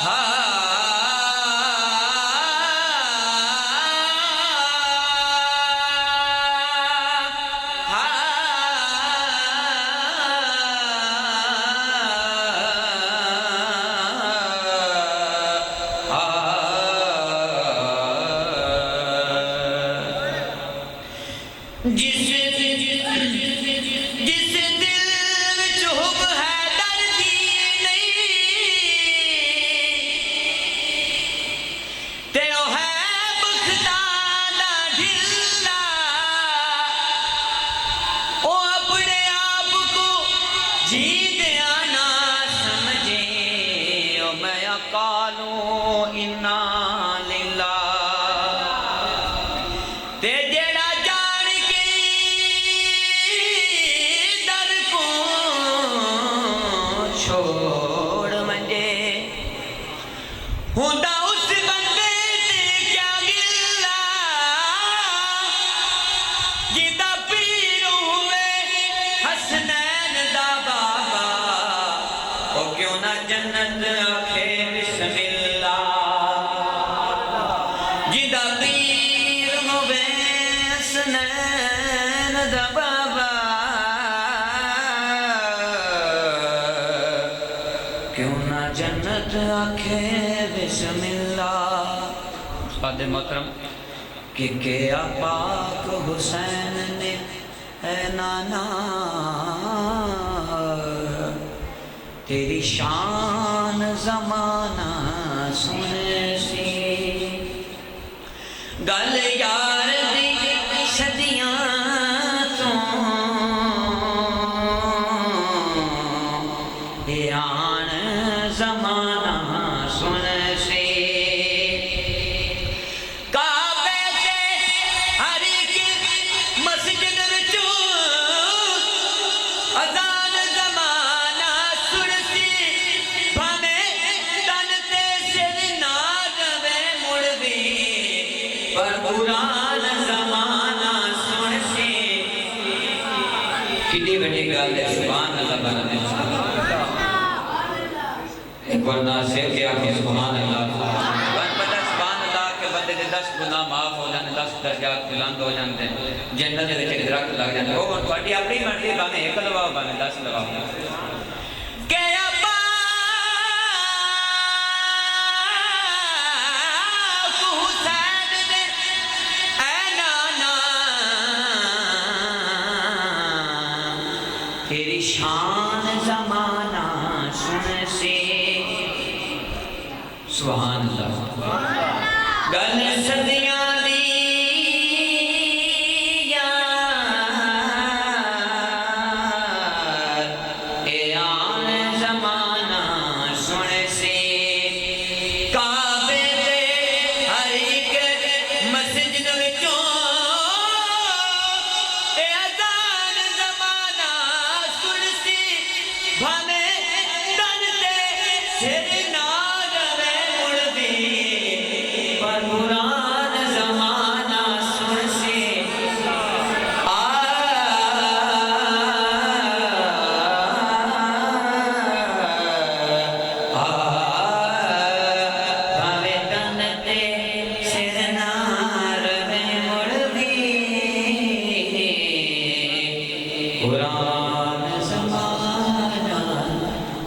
ہاں چھوڑ منجے ہوندا اس بندے تے کیا گلا جیتا پیر ہوئے حسنین دا بابا او کیوں نہ جنت آکھے بسم اللہ جیتا پیر ہوئے حسنین دا بابا کیوں نہ جنت آکھے بسم اللہ استاد محترم کہ کیا پاک حسین نے اے نانا تیری شان زمانہ سنے سی گل یار دی صدیاں تو اے آن زمانہ سنے سی کعبے تے ہر ایک مسجد وچوں اذان زمانہ سن سی بھاویں تن تے سر نہ رہے مڑ بھی پر قرآن زمانہ سن سی کتنی بڑی گل ہے سبحان اللہ بندے ایک بار ناصر کیا کہ سبحان اللہ بند پتہ سبحان اللہ کہ بندے دے 10 گناہ معاف ہو جاندے 10 درجات بلند ہو جاندے جنت دے وچ درخت لگ جاندے او تہاڈی اپنی مرضی باویں ایک لواؤ باویں 10 لواؤ کہ ابا کو حسین نے اے نانا تیری شان زمانہ سن سی سبحان اللہ گل صدیاں دی یار اے آن زمانہ سن سی کعبے تے ہر ایک مسجد وچوں اے اذان زمانہ سن سی بھاویں تن تے سر نہ رہے مڑ بھی پر قرآن زمانہ سن سی بھاویں تن تے سر نہ رہے مڑ بھی قرآن زمانہ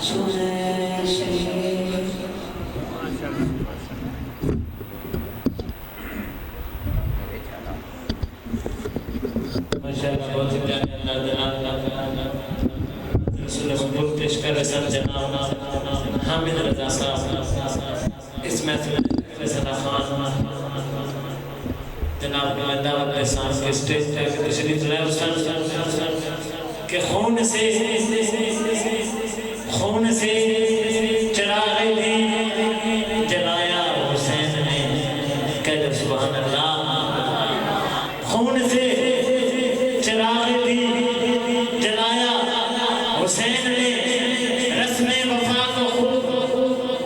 سن سی ماشاءاللہ بہت ہی پیارے اللہ جناب رسول مقبول پیش کر رہے سر جناب حامد رضا صاحب اس محفل فیصلہ خان جناب نمائندہ اپنے سانس کے سٹیج پر تشریف لائے استاد کہ خون سے چراغ بھی جلایا حسین نے کہہ سبحان اللہ خون سے چراغ بھی جلایا حسین نے رسم وفا کو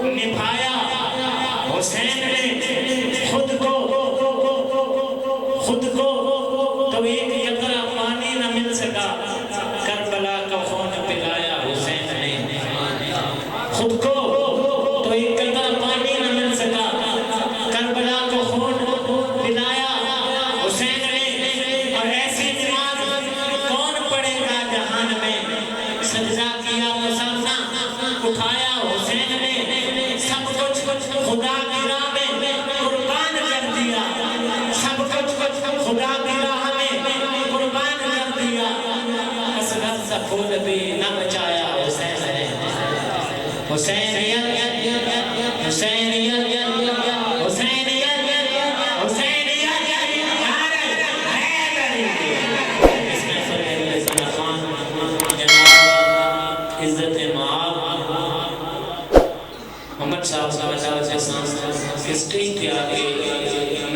نبھایا حسین نے خود کو تو ایک قطرہ پانی نہ مل سکا کربلا کا خون پلایا حسین نے خود کو تو ایک قطرہ پانی نہ مل سکا کربلا کو خون پلایا حسین نے اور ایسی نماز کون پڑھے گا جہان میں سجدہ کیا تو سامنا اٹھایا حسین نے سب کچھ خدا کی راہ میں قربان کر دیا سب کچھ خدا کی راہ میں قربان کر دیا اصغر سا پھول بھی نہ بچایا حسین نے حسینیت حسینیت حسینیت عزت معاب محمد صاحب کے سٹیج پہ آگے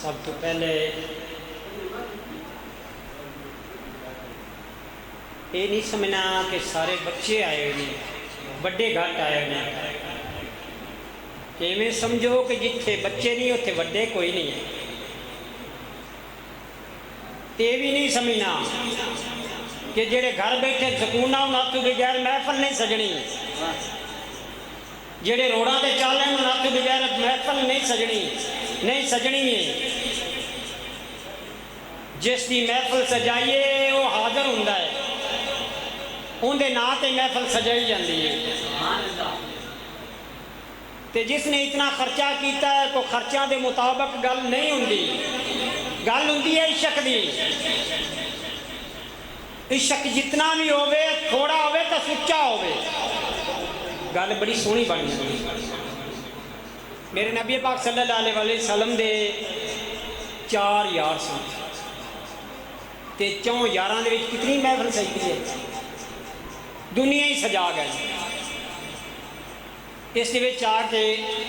سب تو پہلے یہ نہیں سمجھنا کہ سارے بچے آئے ہوئے ہیں بڑے گھٹ آئے ہوئے ہیں کہ میں سمجھو کہ جتھے بچے نہیں ہوتے بڑے کوئی نہیں ہے یہ بھی نہیں سمجھنا کہ جڑے گھر بیٹھے سکون نہ تو بغیر محفل نہیں سجنی جڑے روڑاں تے چل رہے نہ تو بغیر محفل نہیں سجنی ہے جس دی محفل سجائیے وہ حاضر ہوندا ہے ان دے نا تے محفل سجائی جاندی ہے تے جس نے اتنا خرچہ کیتا ہے کو خرچہ دے مطابق گل نہیں ہوندی گل ہوندی ہے عشق دی عشق جتنا بھی ہوئے تھوڑا ہوئے تو سچا ہوئے گل بڑی سونی بنی میرے نبی پاک صلی اللہ علیہ وسلم دے 4 یار سن تے 4 یاراں دے وچ کتنی محفل سجدی ہے دنیا ہی سجا گئے اس دے وچ آ کے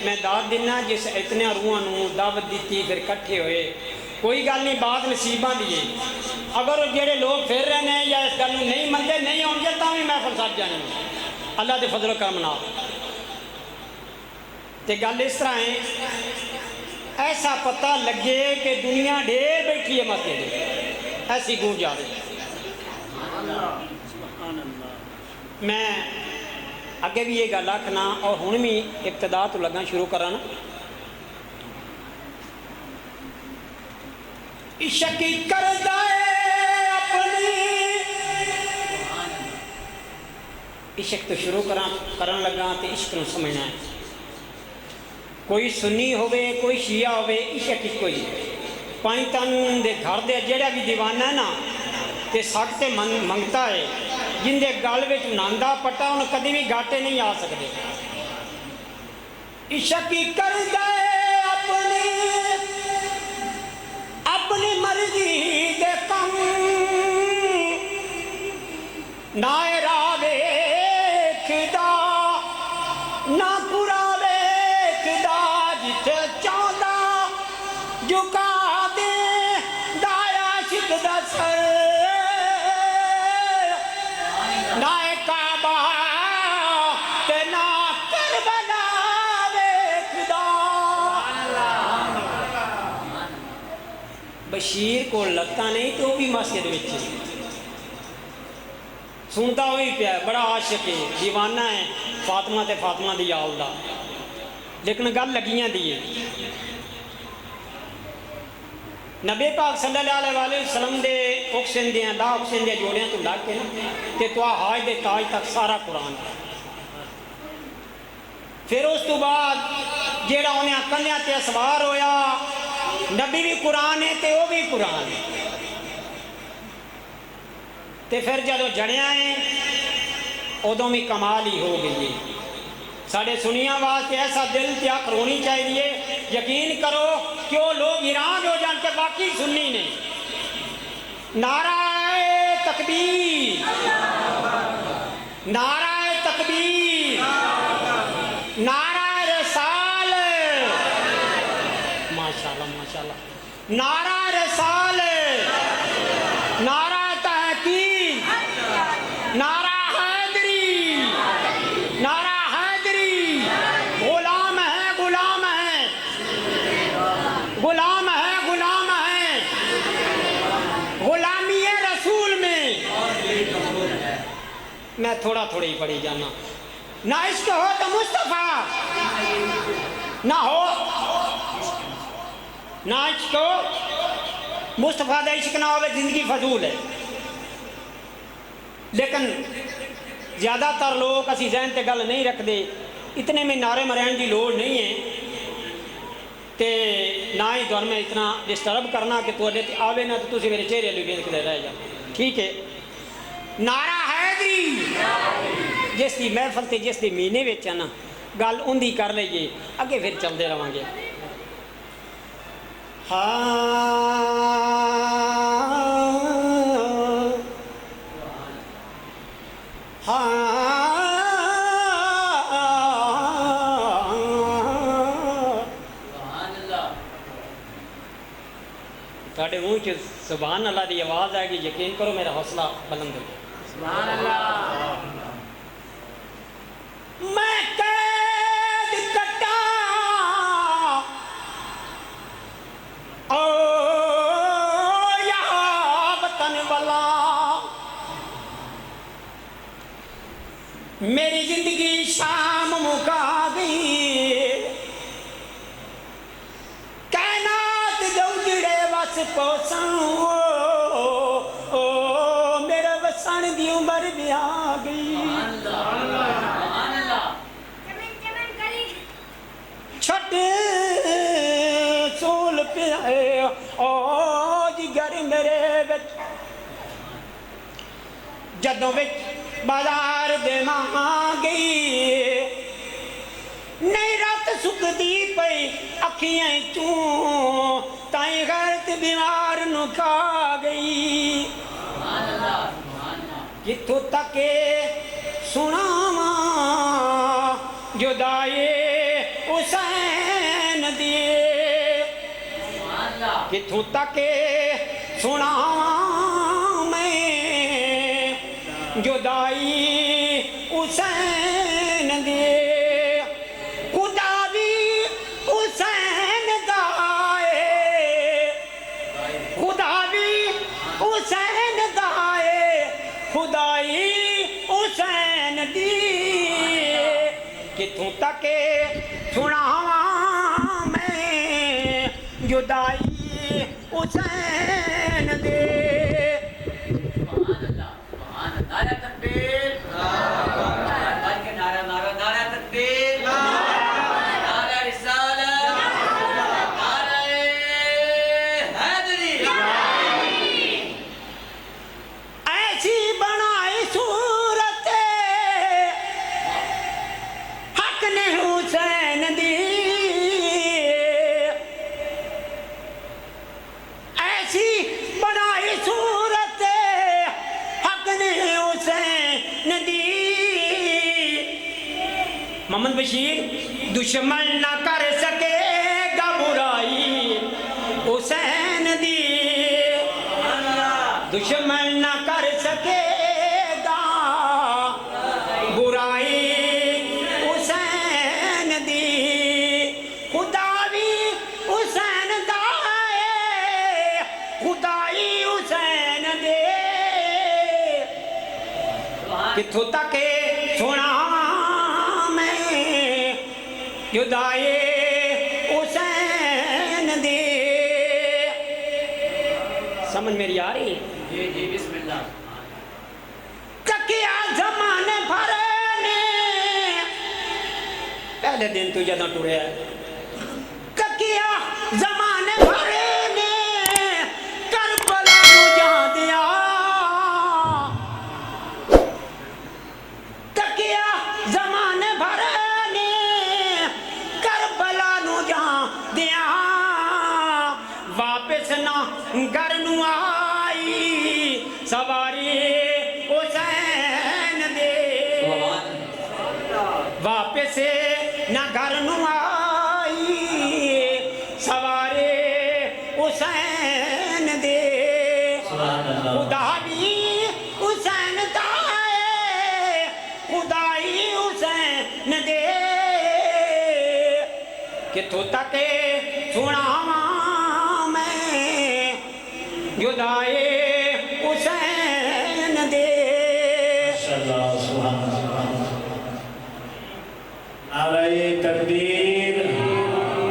میں داد دینا جس اتنے روحاں نو دعوت دیتی پھر کٹھے ہوئے کوئی گل نہیں بات نصیباں دی ہے اگر جڑے لوگ پھر رہے ہیں یا اس گل نو نہیں منتے نہیں ہون گے تاں بھی محفل سج جانی اللہ دے فضل و کرم نال تے گل اس طرح ہے ایسا پتہ لگے کہ دنیا ڈھیر بیٹھی ہے مسجد ایسی گونج آ رہی میں اگے بھی یہ گل آکھنا اور ہن بھی ابتدا تو لگا شروع کرنا عشق کردا ہے اپنی عشق تو شروع کرن لگا تے عشق نو سمجھنا ہے کوئی سنی ہوئے کوئی شیعہ ہوئے عشق ہی کوئی پائیں تن دے گھر دے جڑا بھی دیوانہ ہے نا تے سکتے منگتا ہے جن دے گل وچ ناندا پٹا ان کدی بھی گھاٹے نہیں آ سکتے عشق کردا ہے اپنی مرضی دے کم نہ راہ ویکھدا نہ پورا ویکھدا جتھے چاہندا جھکا دے دایا عاشق دا سر نہ کعبہ تے نہ کربلا ویکھدا بشیر کو لگتا نہیں تو بھی مسجد وچ سنتا ہوئی پیا بڑا عاشق ہے دیوانہ ہے فاطمہ تے فاطمہ دی آل دا لیکن گل لگیاں دی ہے نبی پاک صلی اللہ علیہ وسلم دے اکسن دے لا اکسن دے جوڑیاں تو لگ کے نا تے تو حاج دے تاج تک سارا قرآن ہے. پھر اس تو بعد جیڑا انہیں کندھیاں تے سوار ہویا نبی بھی قرآن ہے تے وہ بھی قرآن ہے. تے پھر جدو جڑیاں ہیں ادوں بھی کمال ہی ہو گئی ہے. ساڑھے سنیاں واسطے ایسا دل تے اکھ ہونی چاہیے. یقین کرو کہ وہ لوگ حیران ہو جان کے باقی سنی نہیں. نعرہ تکبیر، نعرہ تکبیر، نعرہ رسال، ماشاءاللہ ماشاءاللہ، نعرہ رسال، نعرہ تحقیق، نعرہ حیدری، نعرہ حیدری، غلام ہے غلام ہے، غلام ہے غلام ہے، غلامی رسول میں تھوڑا ہی پڑھی جانا. نہ عشق ہو تو مصطفیٰ نہ ہو، نہ عشق ہو مصطفیٰ دا عشق نہ ہو زندگی فضول ہے. لیکن زیادہ تر لوگ اسی ذہن تے گل نہیں رکھ دے. اتنے میں نعرے مرین کی لوڑ نہیں ہے تے نہ ہی دور میں اتنا ڈسٹرب کرنا کہ تو آوے نہ تو تسی میرے چہرے لے کے رہ جا. ٹھیک ہے. نعرہ حیدری جس کی محفل تے جس کے مہینے وچ نا گل اندھی کر لئیے اگے پھر چلتے رہاں گے. تھوڑے منہ چ سبحان اللہ دی آواز آئے گی. یقین کرو میرا حوصلہ بلند ہو گیا. سبحان اللہ. میں قید کٹا او یہاں وطن والا، میری زندگی شام مکا گئی، کائنات جو جڑے وس پوساں میرے وسن دی عمر بھی آ گئی. چھٹ سول پہ او جگر میرے وچ جدوں وچ بازار دے ماں گئی، نہیں رات سکدی پئی اکھیاں چوں تائیں غیرت بیمار نو کھا گئی. کتھوں تک سناواں جدائی حسین دی، کتھوں تک سناواں میں جدائی حسین دی. خدا بھی حسین دا ہے، خدا بھی حسین دا ہے، خدائی حسین دی. کتھوں تک سناواں میں جدائی حسین دے. سبحان اللہ سبحان اللہ. نعرہ تکبیر، نعرہ نعرہ نعرہ تکبیر، نعرہ رسالت، نعرہ حیدری. ایسی بنائی صورت حق نے حسین دی، ایسی بنائی صورت حق نے حسین دی. محمد بشیر دشمن نہ کر سکے گا برائی حسین دی، دشمن نہ کر سکے گا برائی حسین دی. خدا بھی حسین دا ہے، خدائی حسین دے. کتھوں تک سناواں میں جدائی حسین دے. سمجھ میری آ رہی ہے؟ جی بسم اللہ. تکیا زمانے بھر نے پہلے دن تو جدوں ٹریا ہے تکیا زمانے بھر نے کربلا نو جہاں دیا تکیا زمانے بھر نے کربلا نو جہاں دیا واپس نہ گھر نو آئی سواری حسین دے واپس نہ گھر نو آئی سوارے حسین دے خدا بھی حسین دا ہے خدائی حسین دے کتوں تک سنا میں جدائے حسین دے نعرہ تکبیر،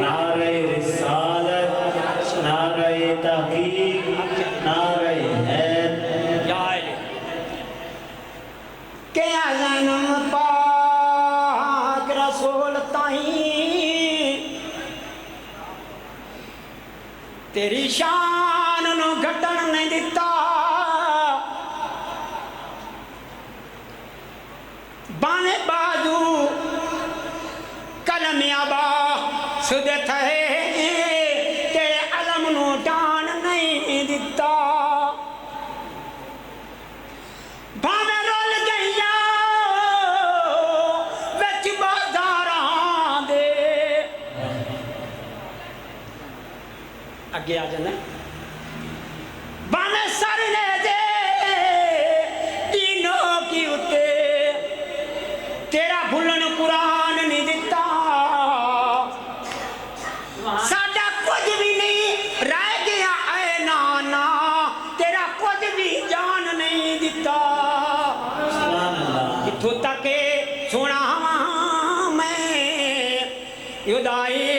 نعرہ رسالت، نعرہ تحقیق، نعرہ حیدر. کہ اذن پاک رسول تائیں تیری شان نو گھٹن نہیں دیتا بانے بازو قلم آبا سدے تھے تیرے علم نو ڈان نہیں دیتا بانے رول گئیا وچ بازاراں دے اگے آ جانا بانے سر نے دے تینوں کی اتے تیرا بھولن قرآن نہیں دیتا ساڈا کچھ بھی نہیں رہ گیا اے نانا تیرا کچھ بھی جان نہیں دیتا کتھوں تک سنا میں یدائے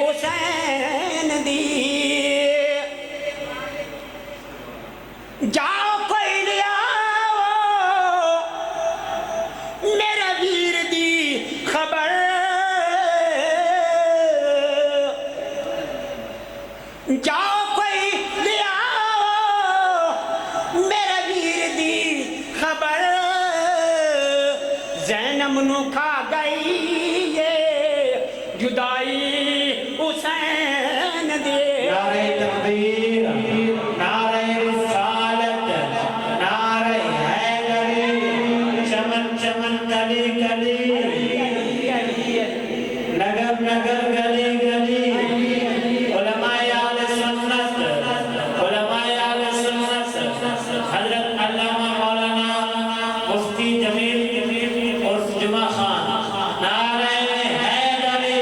حسین دی جاؤ کوئی لیا میرے ویر دی خبر جاؤ کوئی لیا میرے ویر دی خبر زینب نو کھا گئی یہ جدائی حسین دے نعرہ تکبیر، نعرہ رسالت، نعرہ حیدری، چمن چمن گلی گلی، نگر نگر گلی گلی، علماء اہل سنت، علماء اہل سنت، حضرت علامہ مولانا مفتی جمیل عرف جمعہ خان، نعرہ حیدری،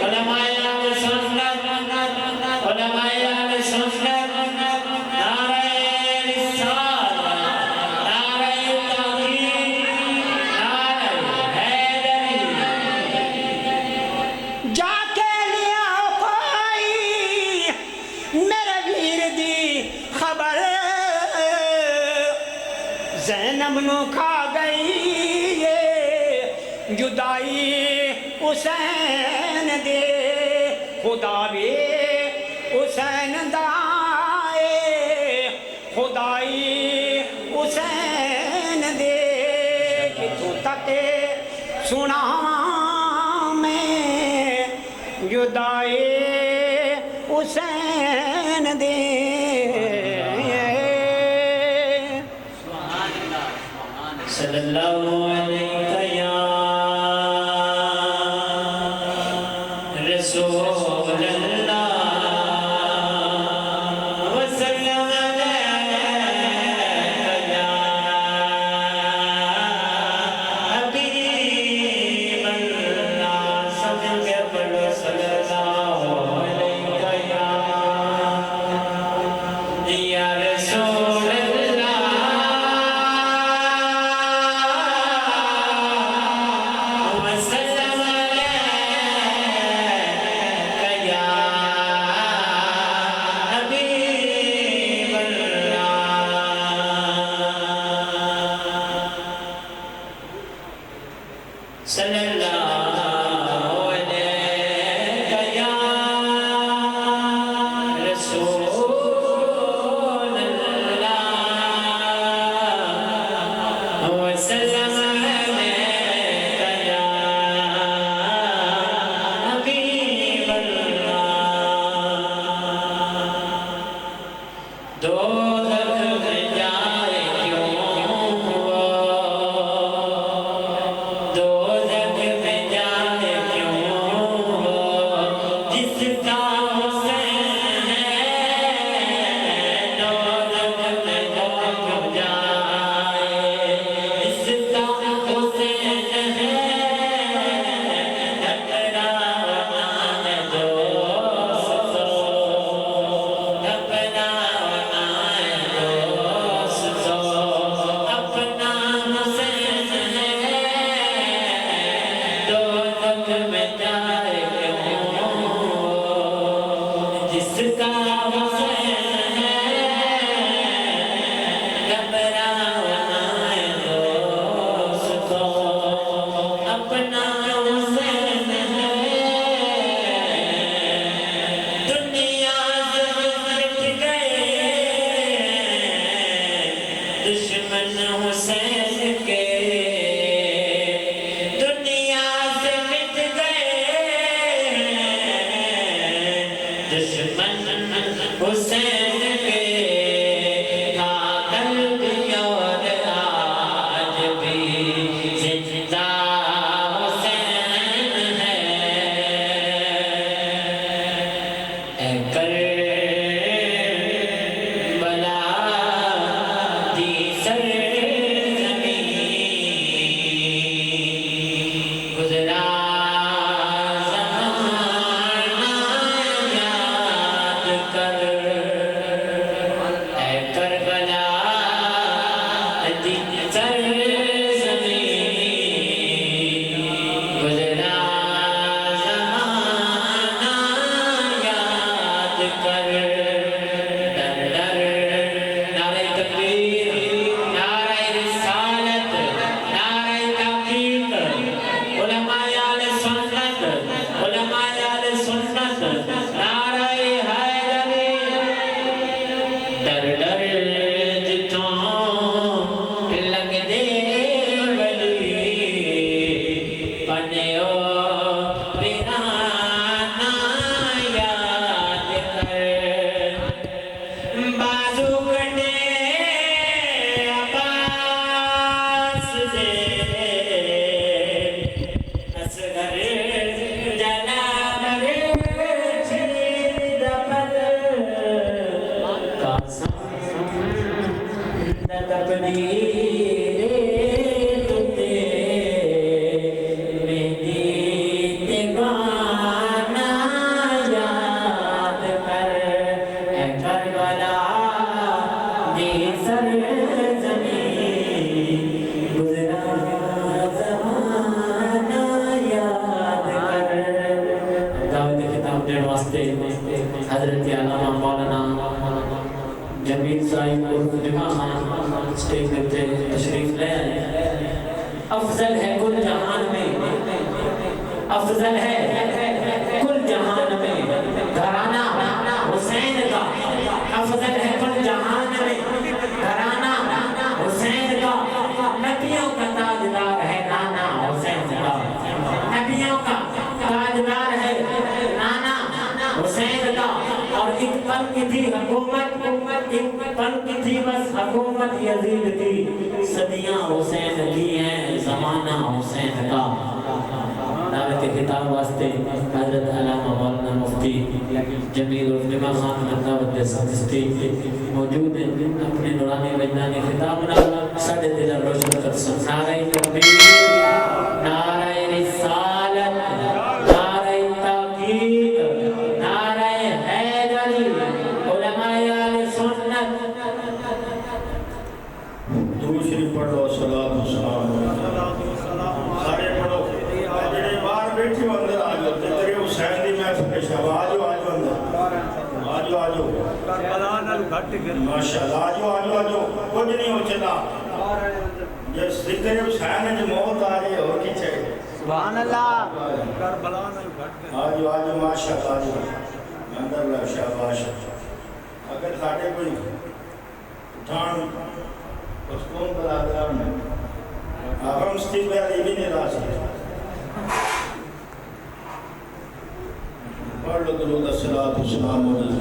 علماء اہل سنت، علماء اہل سنت، نعرہ رسالت، نعرہ تحقیق، نعرہ حیدری. جا کے لیا پائی میرے ویر دی خبر زینب نو کھا گئی یہ جدائی حسین دے خدا بھی حسین دائے خدائی حسین دے کتوں تک سنا میں جدائے حسین دے صلی اللہ علیہ یا رسول اللہ وسلم علیہ یا حبیب اللہ سب کے پڑھو صلی اللہ علیہ یا رسول اللہ وسلم علیہ یا حضرت علامہ مولانا جمیل صاحب اور جمع خان اسٹیج پہ تشریف لے آئے. افضل ہے کل جہان میں، افضل ہے کل جہان میں گھرانہ حسین کا، افضل ہے کل جہان میں گھرانہ حسین کا. نبیوں کا تاجدار ہے نانا حسین کا، نبیوں کا تاجدار ہے نانا حسین کا. اور ایک پل کی تھی حکومت، ایک پل کی تھی بس حکومت یزید کی، صدیاں حسین کی ہیں زمانہ حسین کا. دعوت خطاب واسطے حضرت علامہ مولانا مفتی جمیل الجمع خان منداوت اسٹیج پہ موجود ہیں. اپنے نورانی وجدانی خطاب نہ ساڑھے دل روشن کر سن. نعرہ تکبیر، نعرہ رسالت، نعرہ تحقیق، نعرہ حیدری، علماء اہل سنت. دوسری پڑھو صلاۃ و سلام سارے پڑھو. جڑے باہر بیٹھے ہو اندر آ جاؤ. تیرے حسین دی محفل پیش ہے. آجو آجو اندر آجو آجو کربلا نال گھٹ گر ماشاءاللہ. آجو آجو آجو کچھ نہیں ہو چلا. جس ذکر حسین جو موت آ رہی ہے اور کی چاہیے. سبحان اللہ. کربلا نال گھٹ گر آجو آجو ماشاءاللہ. آجو اندر لا شاباش. اگر ساڑھے کوئی اٹھان اس کون برادران میں ہم سٹیج پہ یہ بھی نہیں را سکتے. پڑھ لو درود الصلاۃ والسلام علیہ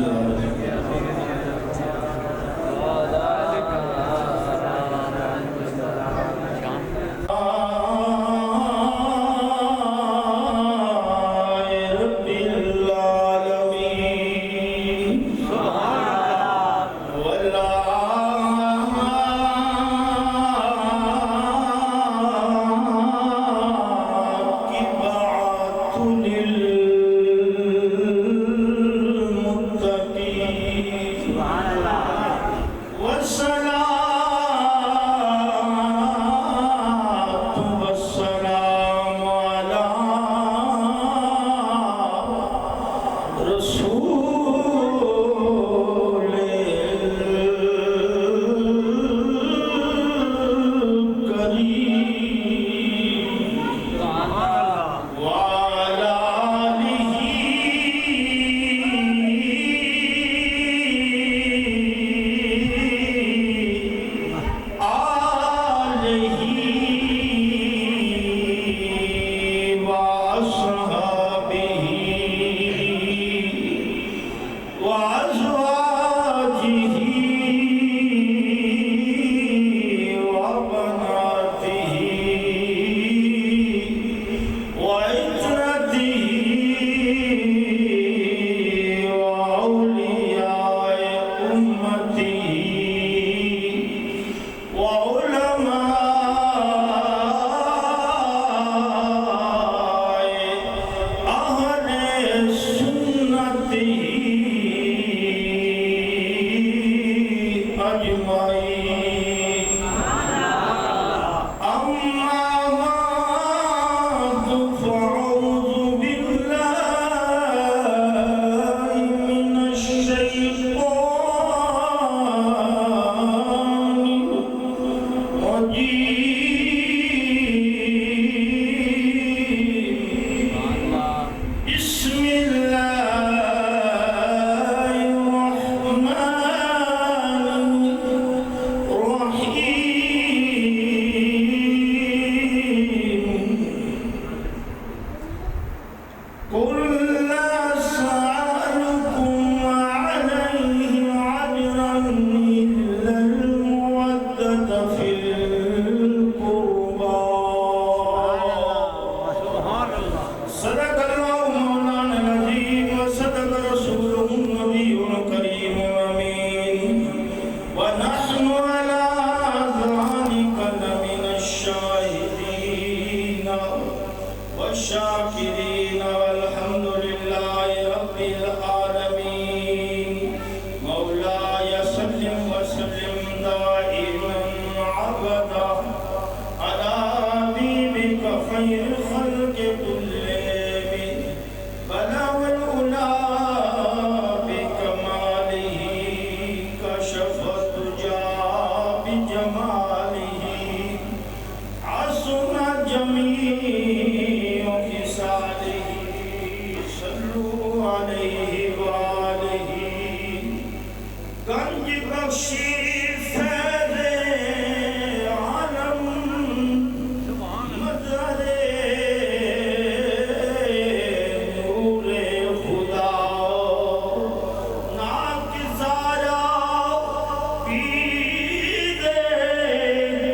رب العالمین. والشاكرين والحمد لله رب العالمين مولاي سلم وسلم دائما عبدا على حبيبك خير خلق كلهم بلغ الأولى بكماله كشف الدجى بجماله عصم جميع خصاله صلوا عليه وآله گنج بخشی فیض عالم مظہر نور خدا ناکسارا پیر کامل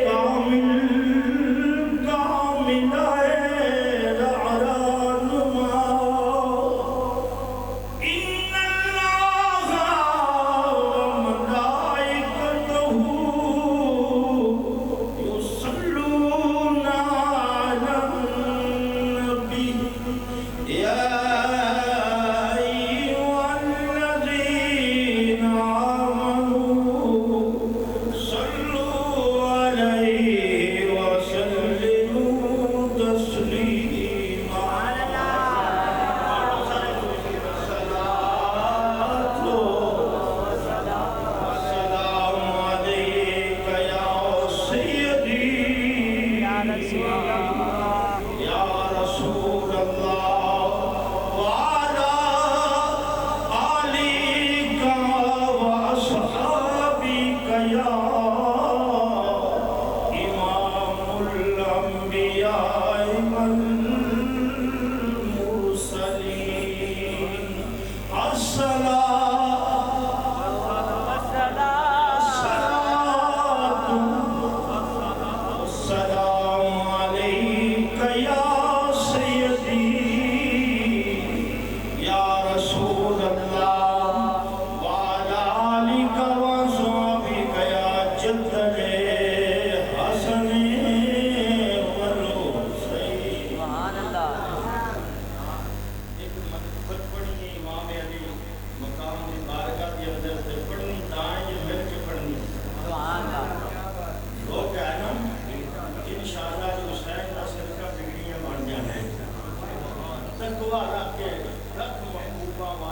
تقوی رکھ کے رکھ محبوبہ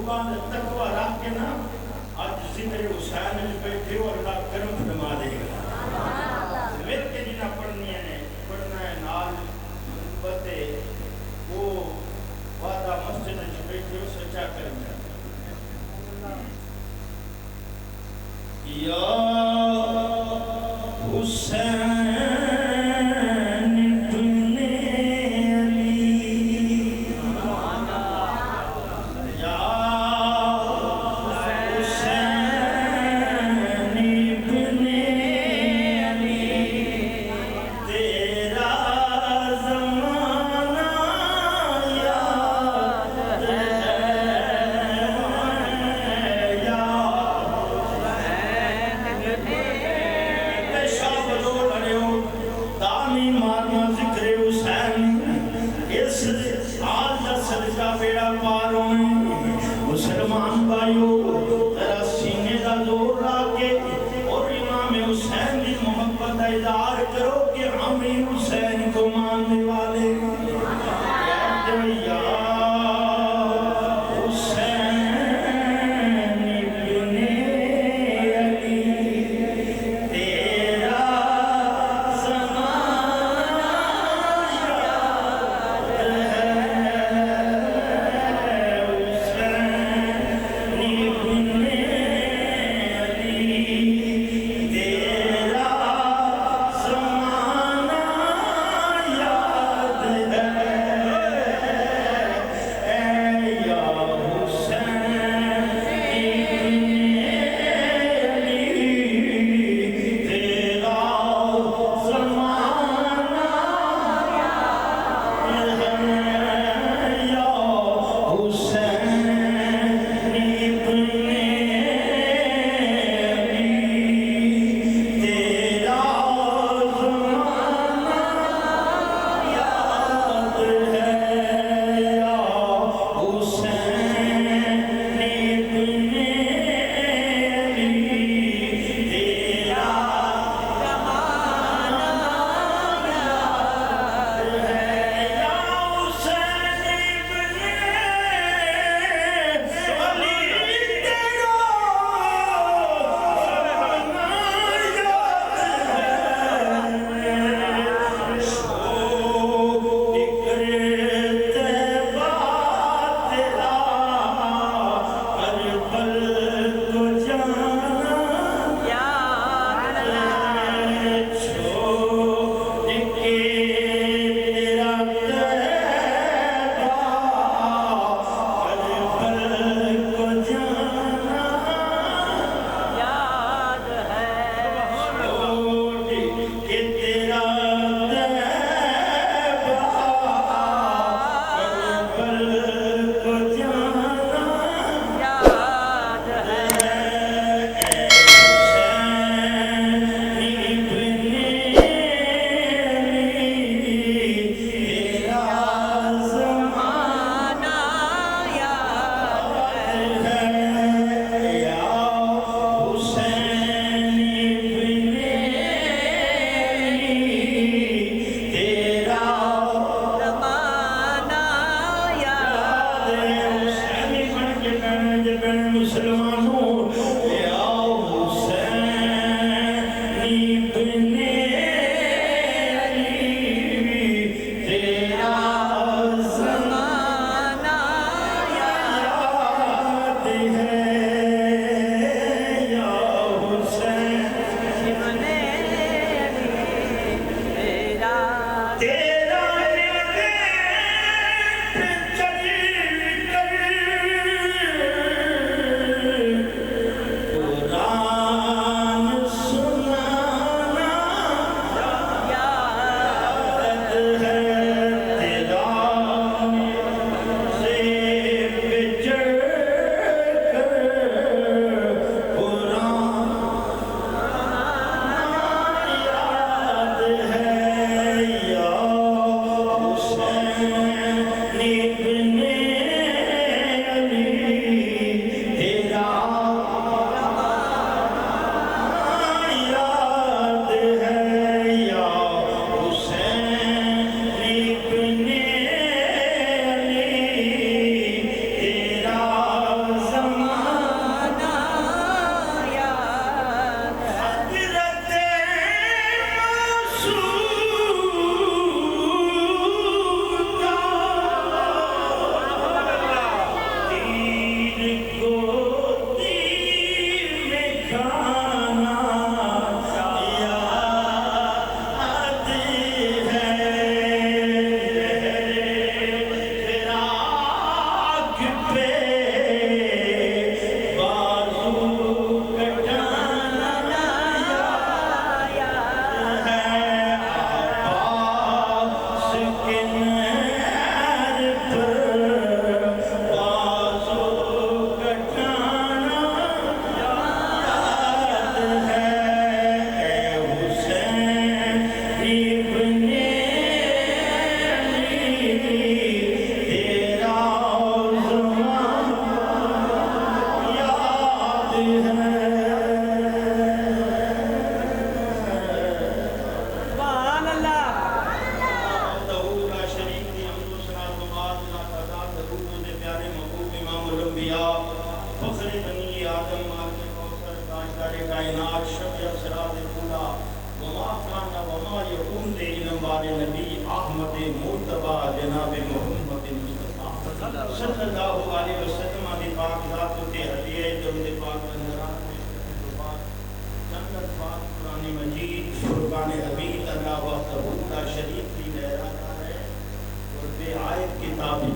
لوگوں نے تقوی رکھ کے نا آج ذکر حسین میں بیٹھے ہو اللہ کرم فرما دے گا مل کے جنہیں پڑھنی ہے پڑھنا ہے نال بتے وہ وعدہ مسجد میں بیٹھے ہو سچا کرم ہے یا حسین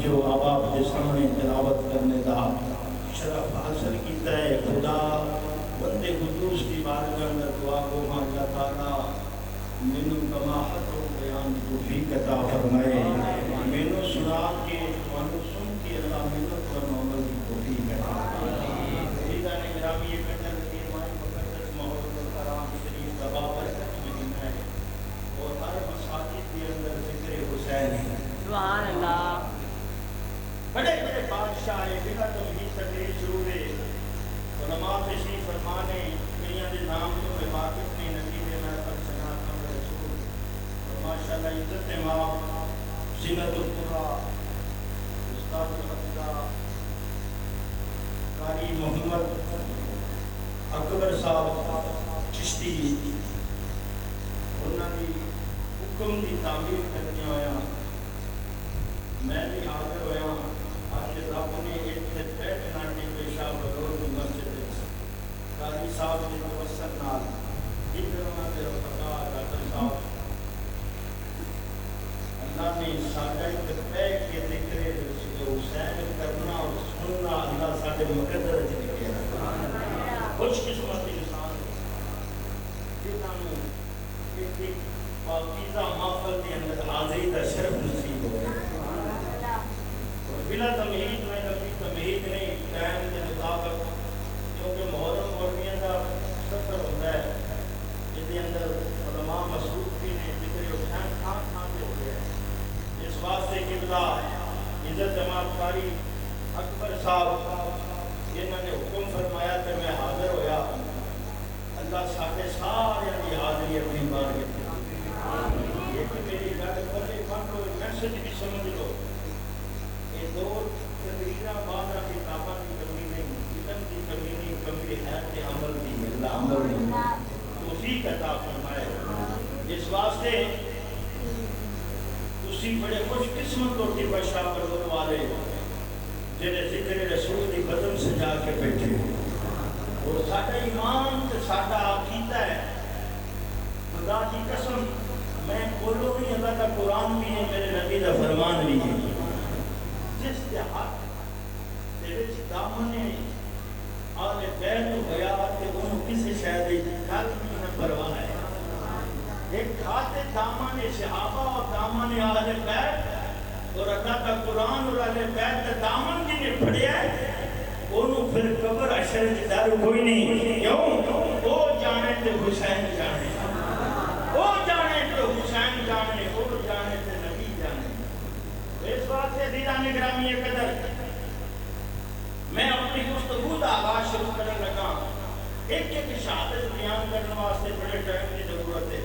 جو اب آپ کے سامنے تلاوت کرنے کا شرف حاصل کیتا ہے، خدا بندے قدوس کی بارگاہ میں دعا کو اللہ تعالیٰ مینوں کماحت و بیان توفیق عطا فرمائے، مینوں سنا کے مانو سن کے اللہ محنت پر عمل کی توفیق عطا فرمائے۔ عزیزان گرامی، یہ کٹر کے ماہ مقدس محرم الحرام شریف کا بابرکت مہینہ ہے اور ہر مساجد کے اندر ذکر حسین ہے۔ سبحان اللہ۔ بڑے بڑے بادشاہ بلا تمہید تقریر شروع ہے، علماء تشریف فرمانے کئیاں دے نام تو میں واقف نہیں، نتیجے میں پر سنا کم رسول اور ماشاءاللہ عزت امام زینت القرآ استاد الحمدہ قاری محمد اکبر صاحب چشتی انہوں نے حکم کی تعمیر کرنے ہویا، میں بھی حاضر ہویا، آج رب نے ایک بیٹھنا کے پیشہ بلور کی مسجد قاری صاحب کے توسط نال ادھر کے رفقار ڈاکٹر صاحب اللہ نے ساڈا ایک بیٹھ کے ذکر حسین کرنا اور سننا اللہ ساڈے مقدر وچ لکھیا۔ خوش قسمت انسان جنہاں نوں ایک پاکیزہ محفل کے اندر حاضری کا شرف نصیب ہو گیا۔ بلا تمہید میں کبھی تمہید نہیں، ٹائم کے مطابق کیونکہ محرم مولویوں کا سفر ہوتا ہے، جس کے اندر علماء مصروف بھی نے ذکر حسین خان سے ہو گیا ہے۔ اس واسطے قبلہ عزت جماعت قاری اکبر صاحب انہوں نے حکم فرمایا کہ میں حاضر ہویا، اللہ ساڈے سارے کی حاضری اپنی بارگاہ۔ ایک میری گل پڑھے پڑھ لو، میسج بھی سمجھ لو، یہ دو تقریرہ بعد کتاباں کی کمی نہیں، علم کی کمی نہیں، کمی ہے کہ عمل کی، اللہ عمل کی توفیق عطا فرمائے۔ اس واسطے تسی بڑے خوش قسمت روٹی بشا پرور والے جنہیں ذکر رسول کی بدن سجا کے بیٹھے، اور ساڈا ایمان تے ساڈا عقیدہ ہے، خدا کی قسم میں بولو نہیں، اللہ کا قرآن بھی ہے، میرے نبی کا فرمان بھی ہے، جس دیہات دے وچ دامن آل بیت ہویا کہ انہوں کسی شاید گل بھی نہ پرواہ ہے۔ ایک کھاتے دامن صحابہ اور دامن آل بیت اور اللہ کا قرآن اور آل بیت کا دامن جنہیں پڑھیا ہے، انہوں پھر قبر عشر ڈر کوئی نہیں، کیوں؟ وہ جانے تے حسین جانے، وہ جانے تے حسین جانے، وہ جانے تے نبی جانے۔ اس بات سے عزیزان گرامی قدر میں اپنی گفتگو کا آغاز شروع کرنے لگا، ایک شہادت بیان کرنے واسطے بڑے ٹائم کی ضرورت ہے،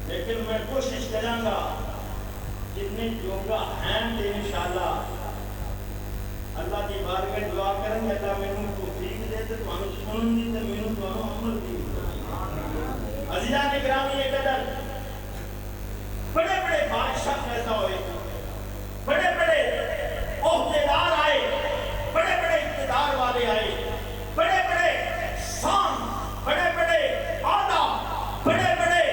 لیکن میں کوشش کروں گا جتنے یوگا ہیں کہ انشاءاللہ اللہ کی بارگاہ دعا کریں گے اللہ میں توفیق دے تے تانوں سنن دی تے مینوں تانوں عمل دی۔ عزیزان گرامی قدر بڑے بڑے بادشاہ پیدا ہوئے، بڑے بڑے عہدیدار آئے، بڑے بڑے اقتدار والے آئے، بڑے بڑے شان، بڑے بڑے عہدہ، بڑے بڑے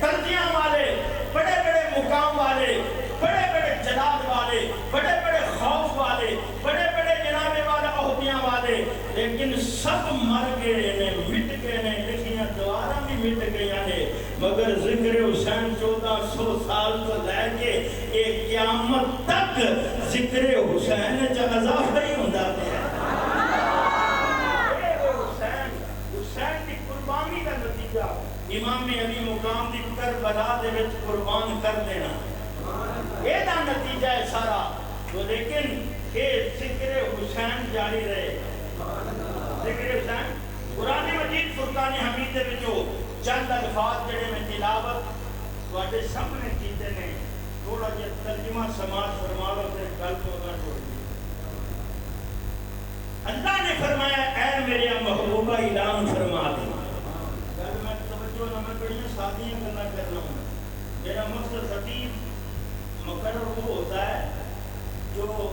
درجیاں والے، بڑے بڑے مقام والے، بڑے بڑے جلال والے، بڑے بڑے خوف والے، بڑے بڑے جناب والے عہدیاں والے، لیکن سب مر گئے نے، مٹ گئے نے، لکھیاں دوارا بھی مٹ گئی نے، مگر ذکر حسین 1400 سال تو لے کے ایک قیامت تک ذکر حسین جا اضافہ ہی ہوندہ ہے۔ حسین کی قربانی کا نتیجہ امام علی مقام دی کربلا دے وچ قربان کر دینا، یہ دا نتیجہ ہے سارا۔ تو لیکن یہ ذکر حسین جاری رہے، ذکر حسین قرآن مجید فرقان حمید میں جو چند الفاظ جڑے میں تلاوت تواڈے سامنے کیتے نے، تھوڑا جہا ترجمہ سماعت فرما لو تے گل تو نہ چھوڑ دی۔ اللہ نے فرمایا اے میرے محبوبہ اعلان فرما دے، گل میں توجہ نہ، میں بڑی سادیاں گلاں کرنا ہوں، میرا مقصد خطیب مقرر وہ ہوتا ہے جو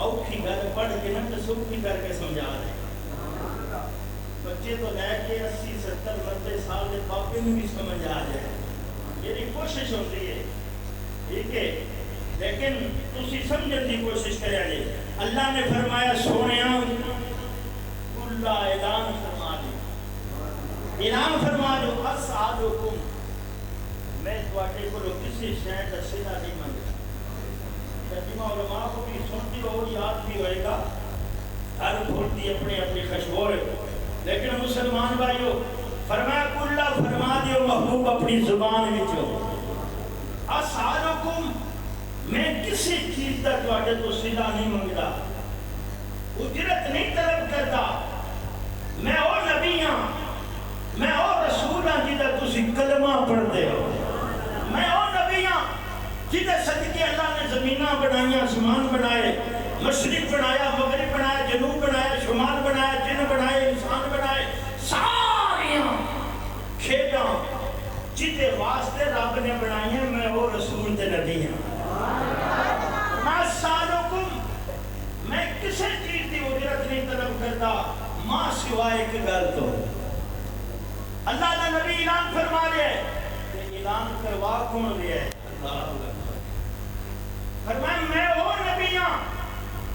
اوکھی گل پڑھ کے نہ سوکھی کر کے سمجھا دے۔ بچے تو لے کے 80 70 90 سال کے باپے میں بھی سمجھ آ جائے، میری کوشش ہوتی ہے ٹھیک ہے لیکن تسی سمجھنے کی کوشش کریں جی اللہ نے فرمایا سونے اللہ اعلان فرما دو اسعدکم میں تواڈے کولوں کسی شے دا صلہ نہیں منگدا ترجمہ علماء کو بھی سنتی ہو یاد بھی ہوئے گا ہر بھولتی اپنی اپنی خوشبو ہے لیکن مسلمان بھائیو فرمایا کلا فرما دیو محبوب اپنی زبان وچوں اسعدکم میں کسی چیز دا تواڈے تو صلہ نہیں منگدا اجرت نہیں طلب کرتا میں او نبی ہاں میں او رسول ہاں جدہ تسی کلمہ پڑھتے ہو میں او نبی ہاں جدہ صدقے اللہ نے زمینہ بنائی آسمان بنائے مشرق بنایا مغرب بنایا جنوب بنایا شمال بنایا جن بنائے انسان بنائے ساریاں کھیڑاں جدے واسطے رب نے بنائی ہیں میں او رسول دے نبی ہاں میں سالکم میں کسی چیز کی اجرت نہیں طلب کرتا ماں سوائے ایک گل تو اللہ کا نبی اعلان فرما رہے ہیں کہ اعلان کروا کون رہے ہیں فرمایا میں وہ نبی ہاں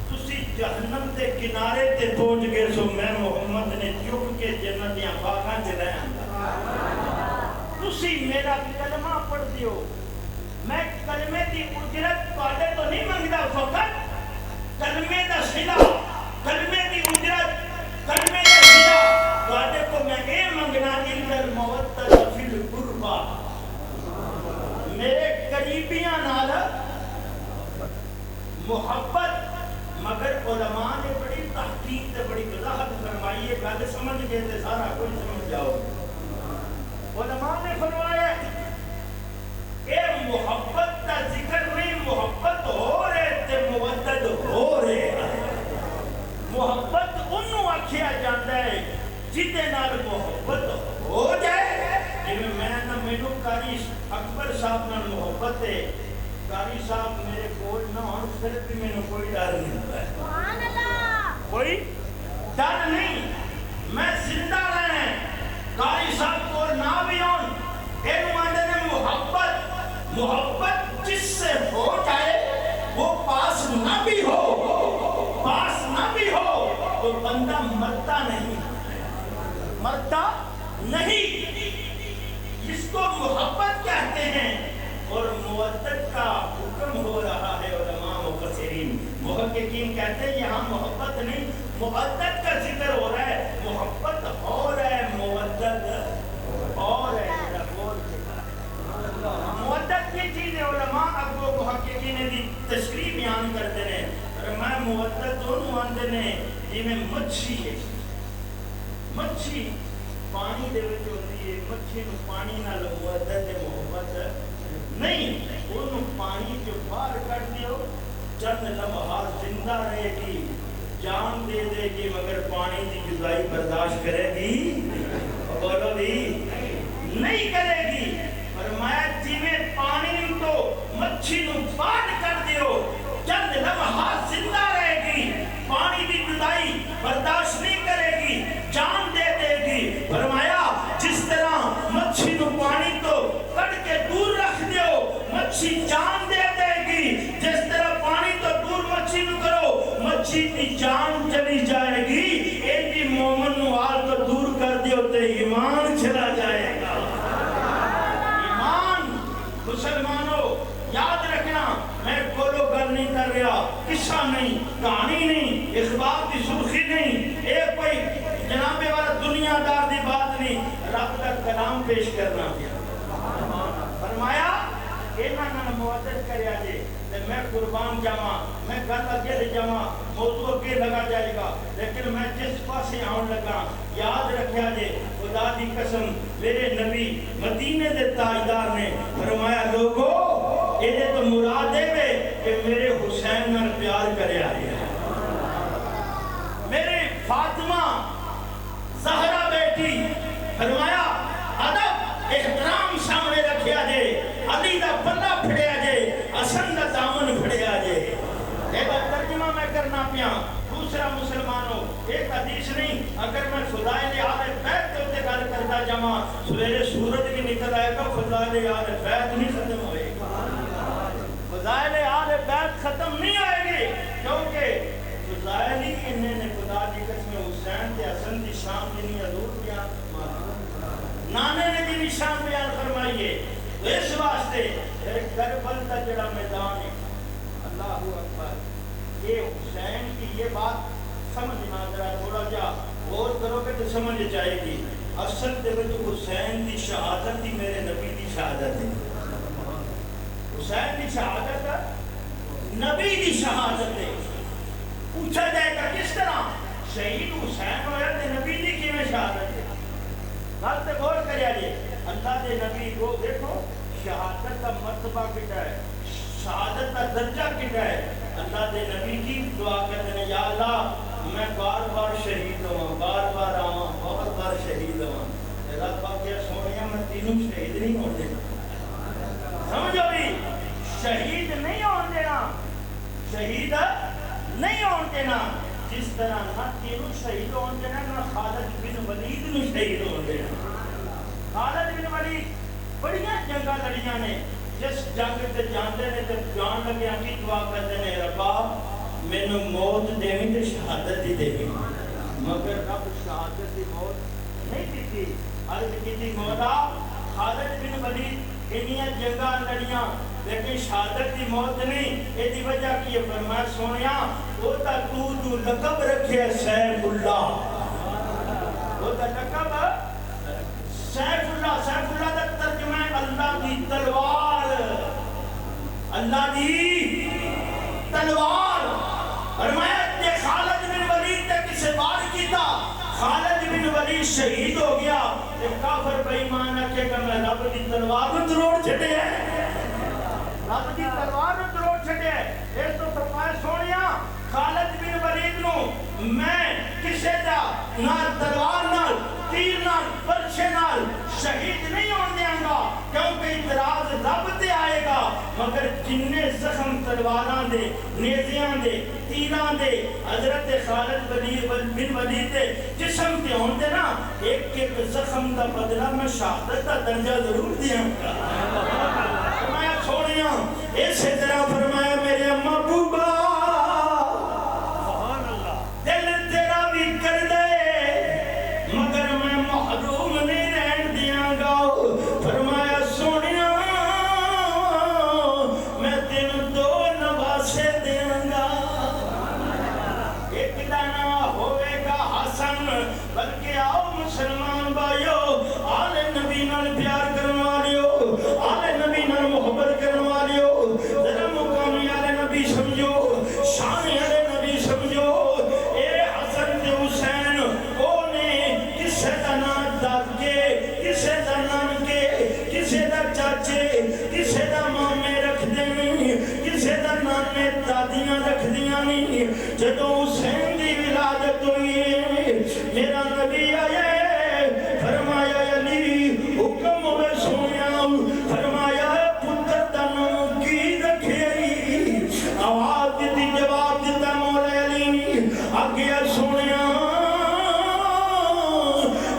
تسی جہنم دے کنارے تے پہنچ گئے سو میں محمد نے چک کے جنت دیاں باغاں چ لے آندا تسی میرا کلمہ پڑھ دیو میں کلمے دی اجرت تواڈے تو نہیں منگدا فقط کلمے دا صلہ کلمے دی اجرت کلمے دا صلہ تواڈے کو میں اے منگنا الا المودۃ فی القربى میرے قریبیاں نال محبت مگر علماء نے بڑی تحقیق تے بڑی وضاحت فرمائی ہے گل سمجھ گئے تے سارا کچھ سمجھ جاؤ علماء نے فرمایا اے محبت کا ذکر نہیں محبت ہو رہے تے مودت ہو رہے محبت انہوں آکھیا جاندہ ہے جتے نال محبت ہو جائے جنہیں میں نہ مینو قاری اکبر صاحب نال محبت ہے قاری صاحب میرے کول نہ ہون پھر بھی میں نے کوئی ڈر نہیں ہوتا ہے کوئی ڈر نہیں میں زندہ رہے قاری صاحب کو نہ بھی ہون ایک ماندے نے محبت جس سے ہو جائے وہ پاس نہ بھی ہو تو بندہ مرتا نہیں اس کو محبت کہتے ہیں اور مودت کا حکم ہو رہا ہے علماء مفسرین محققین کہتے ہیں یہاں محبت نہیں مودت کا ذکر ہو رہا ہے محبت ہو رہا ہے مودت اور ہے مودت کی چیزیں علماء اب وہ محققین دی تشریح بیان کرتے ہیں میں مودت دونوں آندے نے جی میں مچھی ہے مچھی پانی دے وچ ہوندی ہے مچھی نو پانی نال مودت محبت نہیں انہوں پانی جو باہر کر دیو چند لمحات زندہ رہے گی جان دے دے گی مگر پانی دی جدائی برداشت کرے گی بولو بھی نہیں کرے گی فرمایا جی میں پانی تو مچھی نو باہر کر دیو چند لمحات زندہ رہے گی پانی دی جدائی برداشت نہیں کرے گی جان دے دے گی فرمایا جس طرح مچھی نو پانی تو کٹ کے دور رکھ دیو مچھی جان دے دے گی جس طرح پانی تو دور مچھی نو کرو مچھی کی جان چلی جائے گی ایڈی مومن نو آل تو دور کر دیو تے ایمان چلا جائے گا ایمان مسلمانوں یاد رکھنا میں کولو گل نہیں کر رہا قصہ نہیں کہانی نہیں اخبار کی سرخی نہیں ایک کوئی جناب والا دنیا دار دی بات نہیں رب کا کلام پیش کرنا فرمایا اینا نہ مودت کریا جے میں قربان جاواں میں گل اگے لے جاواں موضوع اگے لگا جائے گا لیکن میں جس پاسے آن لگا یاد رکھیا جے خدا دی قسم میرے نبی مدینے دے تاجدار نے فرمایا لوگو یہ تو مراد ہے کہ میرے حسین نال پیار کرے آئے میرے فاطمہ زہرا بیٹی فرمایا ادب احترام سامنے رکھیا جے علی دا پلہ پھڑیا جے حسن دا دامن پھڑیا جے ایک ترجمہ میں کرنا پیا دوسرا مسلمانوں ایک حدیث نہیں اگر میں فضائل آل بیت کے اتنے گل کرتا جمع سویرے سورج بھی نکل آئے گا فضائل آل بیت نہیں ختم ہوئے گا فضائل آل یہ حسین کی یہ بات سمجھنا ذرا تھوڑا جا غور کرو کہ تو سمجھ جائے گی. اصل دے وچ حسین دی شہادت ہی میرے نبی دی شہادت ہے. حسین دی شہادت نبی دی شہادت ہے. پوچھا جائے گا کس طرح شہید حسین ہویا تے نبی دی کیویں شہادت ہے؟ گل تے غور کریا جی. اللہ دے نبی کو دیکھو شہادت کا مرتبہ کتنا ہے, شہادت کا درجہ کتنا ہے. اللہ دے نبی کی دعا کرتے ہیں, یا اللہ میں بار بار شہید ہوں, بار بار آواں, بہت بار شہید ہوں. اللہ پاک کیا سونیا میں تینوں شہید نہیں ہون دینا. سمجھو بھی, شہید نہیں ہون دینا, شہید نہیں ہون دینا. جس طرح نہ تینوں شہید ہون دینا, نہ خالد بن ولید نو شہید ہون دینا. خالد بن ولید بڑیاں جنگاں لڑیاں نے, جس جنگ تے جاندے نے تے جان لگیا کی دعا کرتے نے, ربا مینوں موت دیویں تے شہادت دی دیویں. مگر رب شہادت دی موت نہیں دیتی. عرض کیتی مولا خالد بن ولید انیاں جنگاں لڑیاں لیکن شہادت دی موت نہیں. یہ دی وجہ کی ہے؟ فرمایا سونیا وہ تا تو لقب رکھے سیف اللہ, وہ تا لقب سیف اللہ. سیف اللہ کا ترجمہ ہے اللہ دی تلوار, اللہ دی تلوار. فرمایا کہ خالد بن ولید نے کسے وار کیتا, خالد بن ولید شہید ہو گیا. تے کافر بے ایمان کہ میں رب دی تلوار نوں تروڑ چھڈے ہے, رب دی تلوار نوں تروڑ چھڈے ہے. اس تو فرمایا سونیا خالد بن ولید نوں میں کسے دا نہ تلوار نال, تیر نال, برچے نال شہید نہیں ہون دیاں گا, کیونکہ اعتراض رب تے آئے گا. مگر جننے زخم تلواراں دے, نیزیاں دے, تیراں دے حضرت خالد بن ولید دے جسم تے ہون دے نا, ایک ایک زخم دا بدلہ میں شہادت دا درجہ ضرور دیاں گا. فرمایا سونیاں اسی طرح فرمایا میرے محبوبہ دل تیرا بھی کر دے مگر میں محروم نہیں رہن دیاں گا. فرمایا سونیاں میں تینوں دو نواسے دیاں گا. ایک دانا ہوئے گا حسن, بلکہ آؤ مسلمان بھائیو آل نبی نال پیار کرنے والیو, آل نبی نال محبت کرنے والیو, ذرا مقامی آل نبی سمجھو, شان آل نبی سمجھو. اے حسن تے حسین اونے کسے دا نام دادکے, کسے دا نام کے, کسے دا چاچے, کسے دا مامے رکھ دینی, کسے دا نانے دادیاں رکھ دیاں نہیں. جدو حسین دی ولادت ہوئی میرا نبی آئے, فرمایا علی حکم ہوئے سونیا, فرمایا پتر دا نام کی رکھے, آواز دیتی جواب دیتا مولا علی آگے سونیا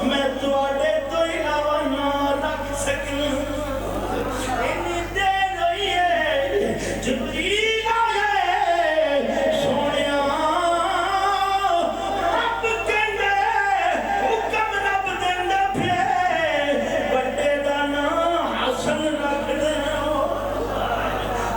میں تواڈے تو علاوہ نہ رکھ سکنا. اینی دیر ہوئی ہے جبریل آئے سونیا, رب کہندے حکم رب دیندے پھے بڑے دا نام حسن رکھ دینا.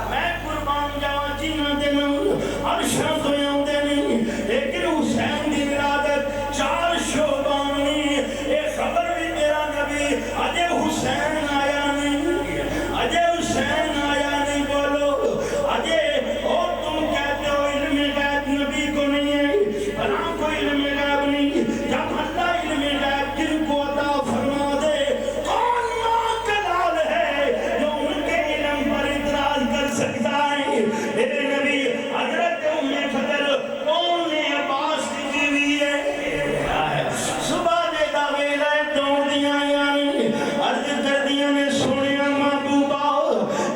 میں قربان جاواں جنہاں دے نام عرشاں تو آندے نہیں, لیکن حسین دی ولادت چار شعبان نہیں. اے خبر بھی میرا نبی اجے حسین آیا نہیں, اجے حسین آیا نہیں. بولو اجے اور تم کہتے ہو علم غیب نبی کو نہیں ہے, بنا کوئی علم غیب نہیں. جب اللہ علم غیب جن کو عطا فرما دے, کون ماں کا لال ہے جو ان کے علم پر اعتراض کر سکتا ہے؟ میرے نبی حضرت ام فضل کون نے عباس کی بیوی ہے, صبح دے دعوے لائے دوڑ دیاں یعنی عرض کر دیاں نے سونیا محبوبہ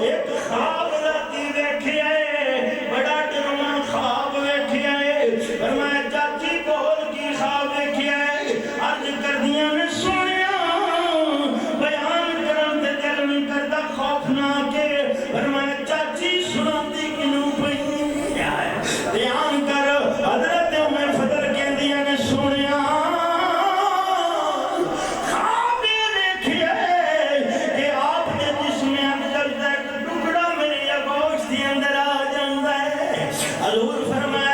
ایک خواب راتی ویکھیا ہے, بڑا ڈراؤنا خواب ویکھیا ہے. فرمایا چاچی بول کی خواب ویکھیا ہے, عرض کر دیاں نے سونیا بیان کرن تے دل نہیں کردا خوفناک ہے. فرمایا چاچی سناتی کنوں پئی بیان کر. حضرت ام فضل کہندیاں نے سونیا خواب دیکھیا کہ آپ کے جسم اندر دا ایک ٹکڑا میرے گوشت دے اندر آ جاندا ہے. حضور فرمایا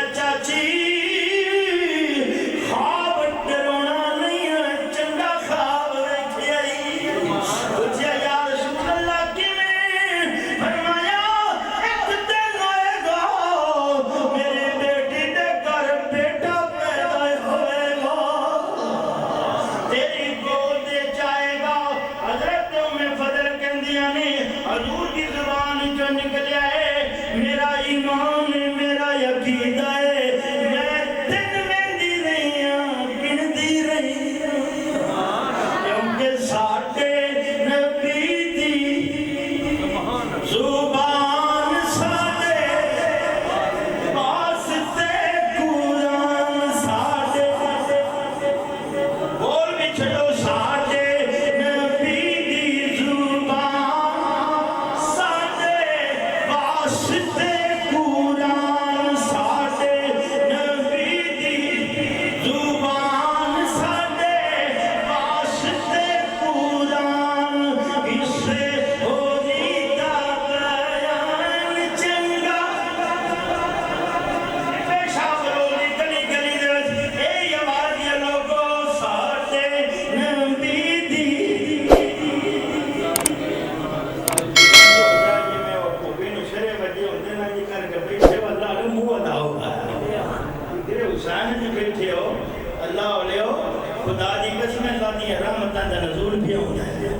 خدا دی قسم اللہ دی رحمتاں دا نزول بھی ہوتا ہے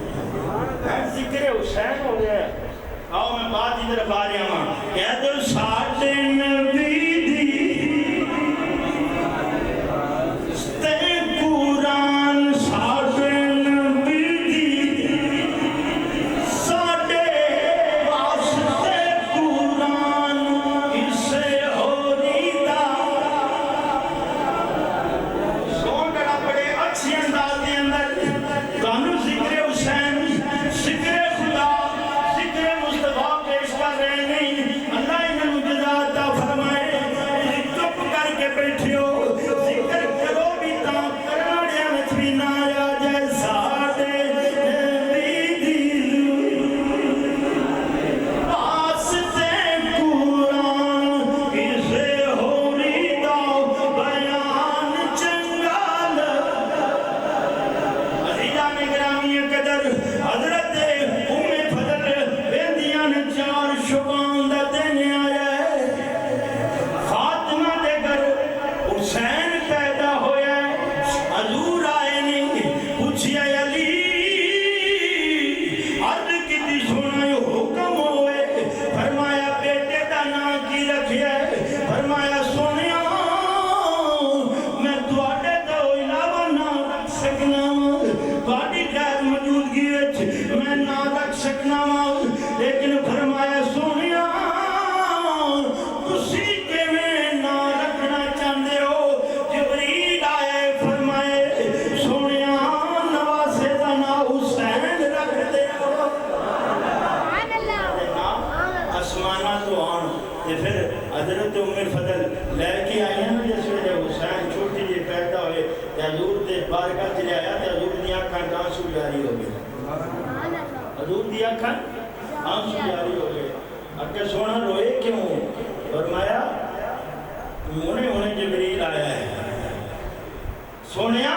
ذکر حسین ہو گیا آؤ میں بات کی طرف آ رہا ہوں کہہ دو ساٹھے نبی دی تے قرآن ساٹھے نبی دی ساٹھے واسطے قرآن کسے ہو ریدہ سون کڑا پڑے اچھی انداز دے اندر کانو ذکر حسین ذکر خدا ذکر مصطفیٰ پیش کر رہے نہیں اللہ انہوں جزا عطا فرمائے چپ کر کے بیٹھیو ذکر کرو بھی تا کرنے میں بھی نہ آ جائے ساڑے نبی دی واسطے قرآن کسے ہو ریدہ بیان چنگال عزیزان گرامی قدر حضرت ام فضل بیندیاں نے چار شبان دا دینے آیا ہے فاطمہ دے گھر حسین پیدا ہویا ہے حضور آئے نہیں پوچھیا علی عرض کتی سونا حکم ہوئے فرمایا بیٹے دا نام کی رکھیا ہے فرمایا سونیا میں تواڈے دا علاوہ نہ رکھ سکنا تواڈی غیر موجودگی وچ میں نہ رکھ سکنا لیکن فرمایا سونیا تسی کیویں نہ رکھنا چاہندے ہو جبریل آئے فرمائے سونیا نواسے دا نام حسین رکھ دے آسمانہ تو آن یہ پھر حضرت ام فضل لے کے آئی ہیں جس وجہ حسین چھوٹی جی پیدا ہوئے حضور دے بارگاہ چلے آیا حضور دی آنکھاں آنسو جاری ہو گئے حضور دی آنکھاں آنسو جاری ہو گئے اکے سونا روئے کیوں فرمایا انہیں جبریل آیا ہے سونیا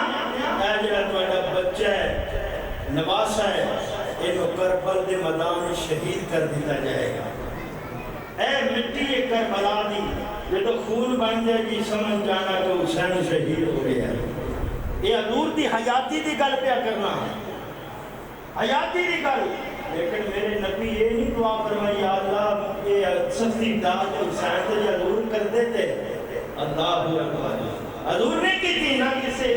اے جڑا تہاڈا بچہ ہے نواسا ہے اینو کربل دے میدان شہید کر دیتا جائے گا اے مٹی کربلا دی یہ تو خون بن جائے گی سمجھ جانا کہ حسین شہید ہو گیا ہے یہ حضور دی حیاتی دی گل پیا کرنا حیاتی دی گل لیکن میرے نبی یہ نہیں دعا فرمائی یا اللہ یہ سختی داد حسین سے حضور کر دیتے اللہ اکبر حضور نے کی تھی نہ کسے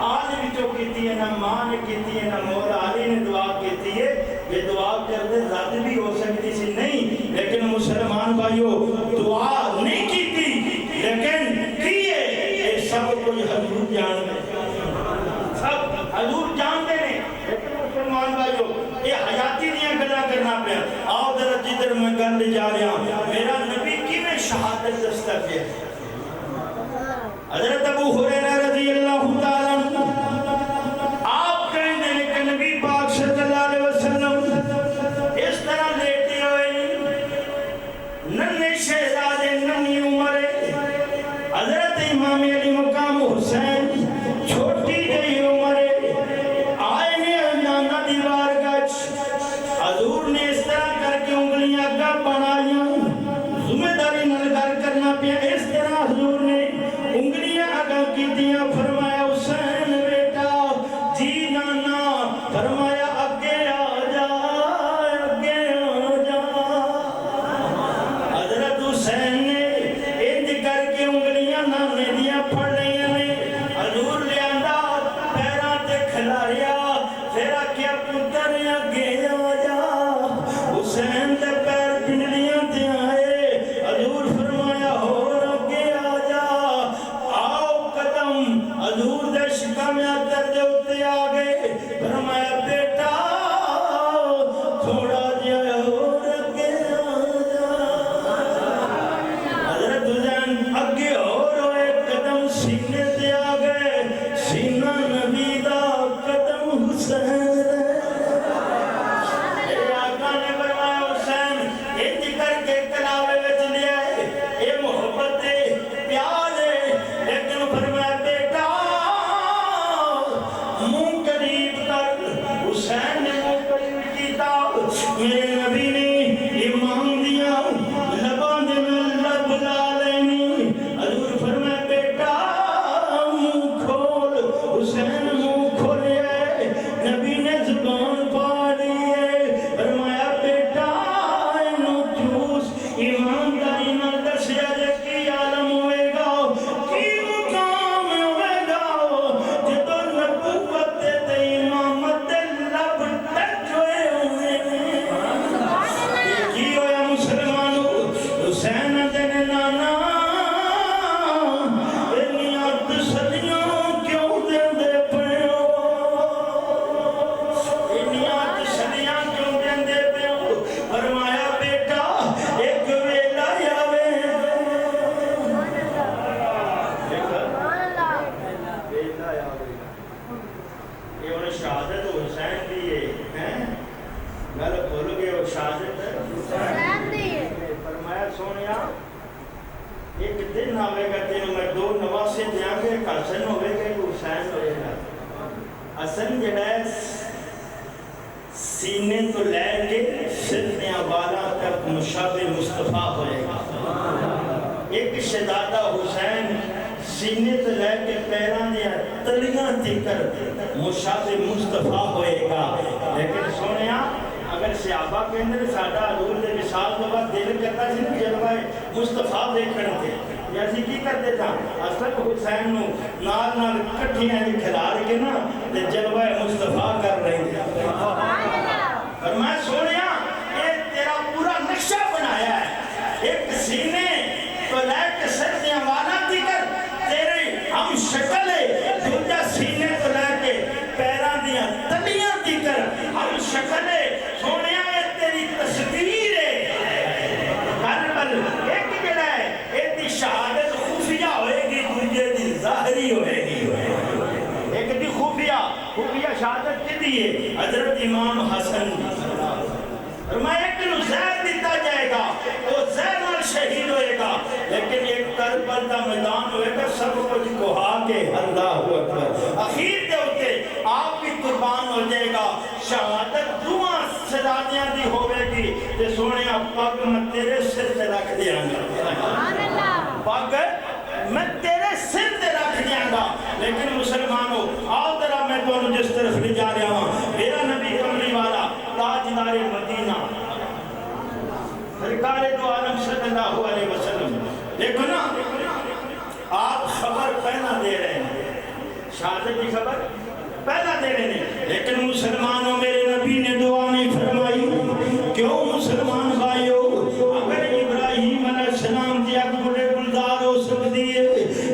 آج بھی جو کیتی ہے نہ ماں نے کیتی ہے نہ مولا علی نے دعا کیتی ہے یہ دعا کرتے ذات بھی ہو سکتی سی نہیں لیکن مسلمان بھائیو دعا نہیں کیتی لیکن کیے یہ سب کوئی حضور جانتے سب حضور جانتے ہیں لیکن مسلمان بھائیو یہ حیاتی دیا گلا کرنا پیا آؤ ذرا جدھر میں گل جا رہا ہوں میرا نبی کی میں شہادت دستک ہے حضرت ابو ہریرہ رضی اللہ تعالیٰ آپ کہیں دیں کہ نبی پاک صلی اللہ علیہ وسلم اس طرح لیتے ہوئے ننے شہزادے ننی عمرے حضرت امام علی مقام حسین چھوٹی گئی عمرے آئے نے نانا دیوار گچ حضور نے اس طرح کر کے انگلیاں کا بنائیاں ذمہ داری نلگار کرنا پیا اس طرح ایک دن آئے گا تینوں میں دو نواسے دیا گے، ایک حسن ہوئے گا، ایک حسین ہوئے گا۔ حسن جو ہے سینے تو لے کے سرنیاں والا تک مشابہ مصطفیٰ ہوئے گا۔ ایک شہزادہ حسین سینے تو لے کے پیران دیا تلیاں تکر مشابہ مصطفیٰ ہوئے گا۔ لیکن سونیا اگر صحابہ کے اندر ساڈا حضور دے وصال تو بعد دل کرتا سی نا جلوہ مصطفیٰ دیکھن کے، یا اسی کی کرتے تھا حسن حسین نو نال نال کٹھیاں کھلار کے نا تے جلوہ مصطفیٰ کر رہے تھے۔ اور میں سونیا یہ تیرا پورا نقشہ بنایا ہے، ایک سینے تو لے کے سردیاں والا دیگر تیرے ہم شکل ہے، دوجا سینے تو لے کے پیران دیا تلیاں دیگر ہم شکل ہے۔ سونیا یہ تیری تصویر ہے، کربل ایک جڑا ہے ایتی شہادت خفیہ ہوئے گی، دوجے دی ظاہری ہوئے گی۔ ایک دی خفیہ شہادت کی دیئے حضرت امام حسن، اور میں ایک نو زہر دیتا جائے گا، وہ زہر نال شہید ہوئے گا، لیکن ایک کربل دا میدان ہوئے گا، سب کچھ کہا کے اللہ اکبر اخیر دے ہوتے آپ بھی قربان ہو جائے گا۔ شہادت دعا شہزادیاں دی ہوئے گی، تے سونے پگ میں تیرے سر تے رکھ دیاں گا، پگ میں تیرے سر تے رکھ دیاں گا۔ لیکن مسلمانوں آؤ ذرا میں تو جس طرف لے جا رہا ہوں، میرا نبی کملی والا تاجدار مدینہ سرکار دو عالم صلی اللہ علیہ وسلم، دیکھو نا آپ خبر پہلا دے رہے ہیں، شہادت کی خبر پہلا دے رہے ہیں، لیکن مسلمانوں میرے نبی نے دعا نہیں فرمائی۔ کیوں مسلمان بھائیو؟ اگر ابراہیم علیہ السلام دیا گلے گلدار ہو سکتی ہے،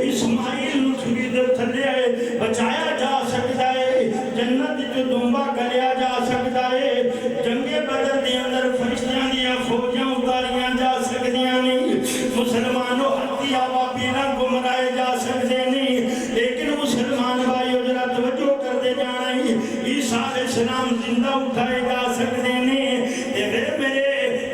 اسماعیل نسوید تھلے بچایا جا سکتا ہے، جنت جو دنبا کریا جا سکتا ہے، جنگ بدر دے اندر فرشتیاں دیا فوجاں اتاریاں جا سکتیاں نہیں، مسلمانوں حتی آبابینا گمرائے جا سکتے نہیں، لیکن مسلمان بھائیو جرا توجہ کر دے جانا ہی، عیسیٰ علیہ السلام زندہ اٹھائے جا سکتے نہیں، میرے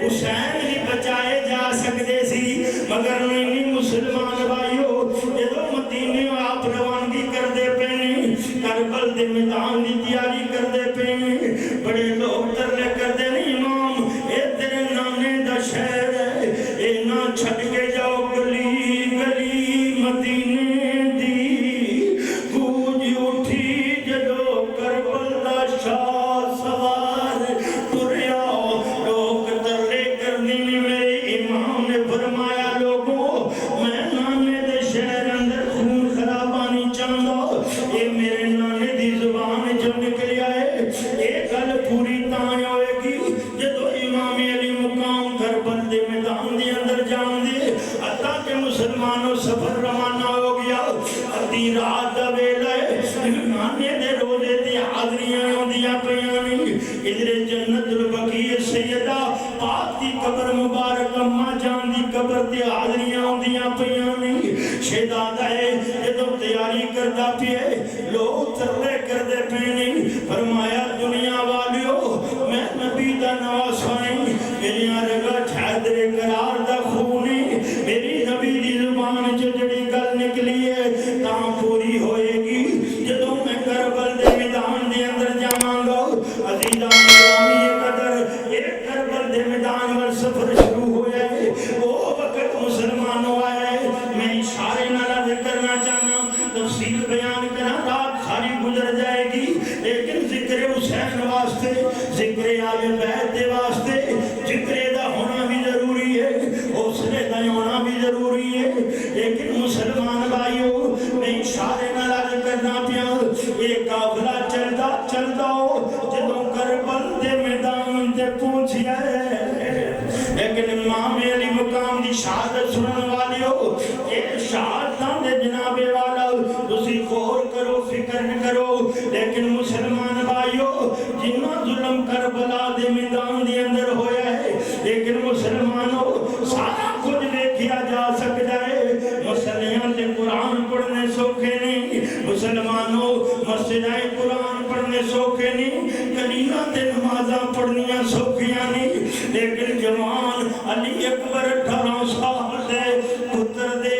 حسین ہی بچائے جا سکتے سی، مگر نہیں مسلمان بھائیو جدو مدینے آپ روانگی کر دے پہنے، کربل دے میدان دی تیاری کر دے پہنے، بڑے لوگ ترلے کر دے نہیں امام اے تیرے نانے دا شہر ہے، اے نہ چھٹ کے جاؤ گلی گلی مدینے دی، گونج اٹھی جدو کربل دا شاہ سوار تریا، لوگ ترلے کرنے میرے امام نے فرمایا لوگوں میں نانے دے شہر اندر خون خرابانی چاہتا، اے میرے نانے دی زبان جو نکلیا ہے، اے گل پوری تائیں ہوئے گی جدو امام علی مقام کربل دے میدان دے اندر جان دے، حتیٰ کہ مسلمانوں سفر روانہ ہو گیا، ادھی رات دا ویلا ہے، نانے دے روزے دی حاضریاں ہوندیاں پیانی، ادھر جنت البقیع سیدہ پاک دی قبر مبارک اماں جان دی قبر دی حاضریاں ہوندیاں پیانی، شہزادہ ہے جدو تیاری کردا پیے، لوگ ترلے کر دے پینی، فرمایا دنیا والیو میں نبی دا نواسائیں، میری رگا ٹھہدرے قرار دا خونی، میری نبی دی زبان جو جڑی گل نکلی ہے تاں پوری ہوئے گی، جدو میں کربل دے میدان دے اندر جاواں گا، عزیزان گرامی قدر ایک کربل دے میدان ور سفر شروع ہویا ہے، وہ وقت مسلمانوں آیا ہے، میں اشارے نہ ذکر نہ چاہنا، تفصیل بیان کرنا، رات ساری گزر جائے گی، لیکن ذکر حسین واسطے، ذکر آل بیت دے واسطے، ذکر دا ہونا بھی ضروری ہے، حوصلے دا ہونا بھی ضروری ہے، لیکن مسلمان بھائیو میں اشارے نہ کرنا پیا، ایک قافلہ چلتا ہو جدوں کربل دے میدان تے پہنچیا ہے، لیکن امام علی مقام دی شہادت سنن والیو، ایک شہادتاں دے جناب والا تسی غور کرو فکر نہ کرو، لیکن مسلمان بھائیو جنہ ظلم کربلا دے میدان دے اندر ہویا ہے، لیکن مسلمانوں سارا کچھ دیکھیا جا سکتا ہے، مسلیاں تے قرآن پڑھنے سوکھے نہیں، مسلمانوں مسجدائے قرآن پڑھنے سوکھے نہیں، کلیمہ تے نمازاں پڑھنیاں سوکھیاں نہیں، لیکن جوان علی اکبر 18 سال دے پتر دے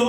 2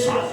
7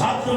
7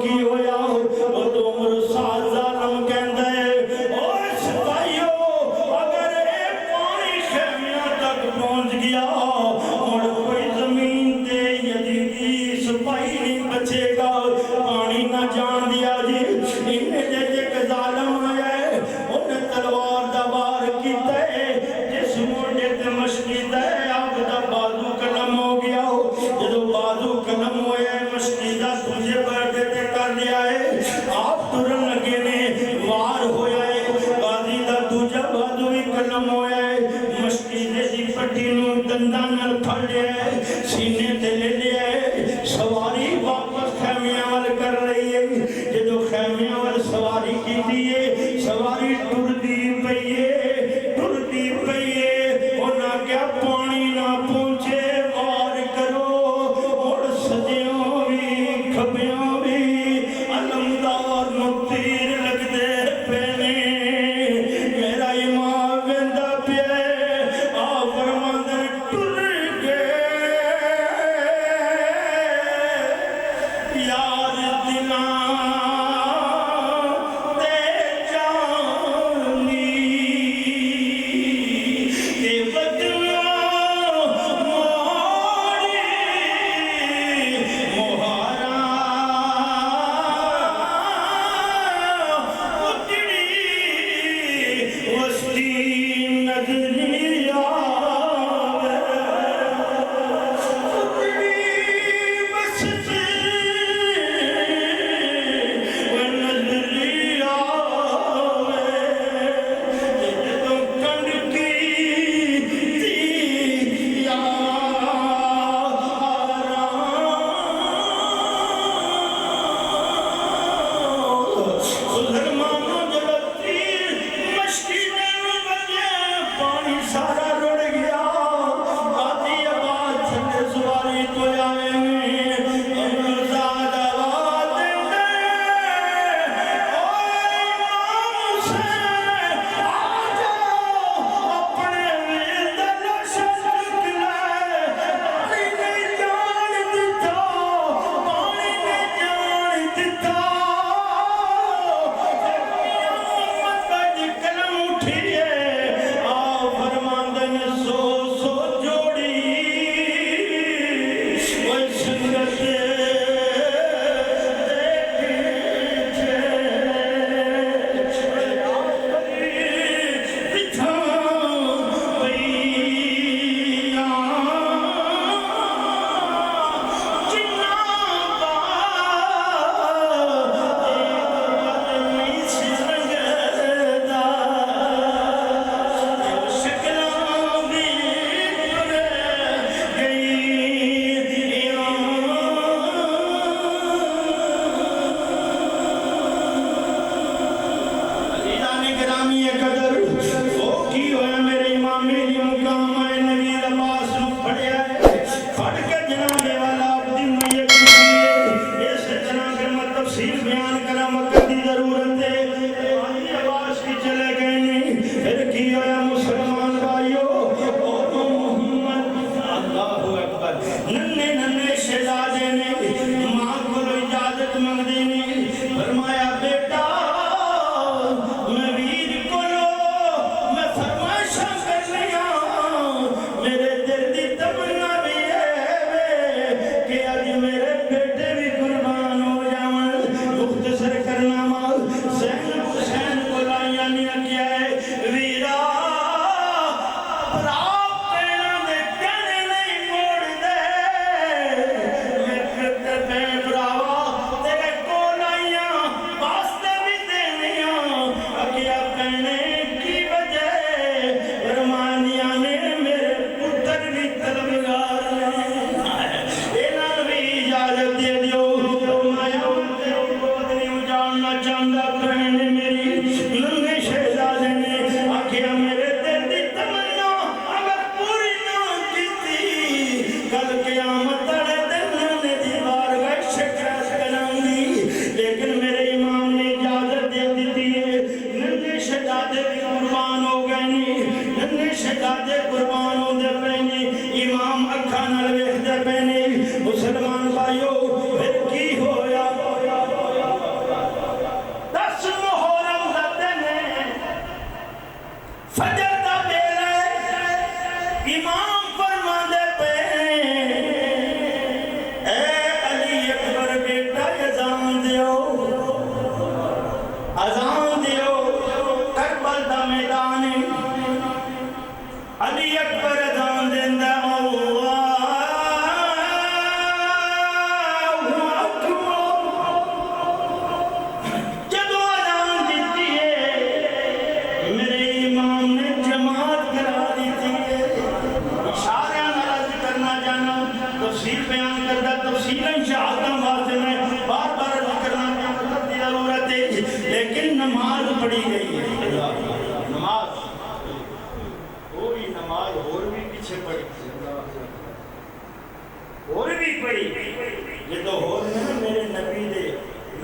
کی ہویا وہ تو عمر سال ظالم کہندہ ہے اوہ سپاہیو اگر اے پانی خیمیاں تک پہنچ گیا اور کوئی زمین تے یزیدی سپاہی نہیں بچے گا پانی نہ جان دیا جی انہیں جیسے کہ ظالم آیا ہے انہیں تلوار دا بار کیتا ہے جس موڑے تے مشکی دا ہے آپ دا بازو قلم ہو گیا ہو جدو بازو قلم ہویا ہے مشکی دا تجھے بردے تے کر دیا ہے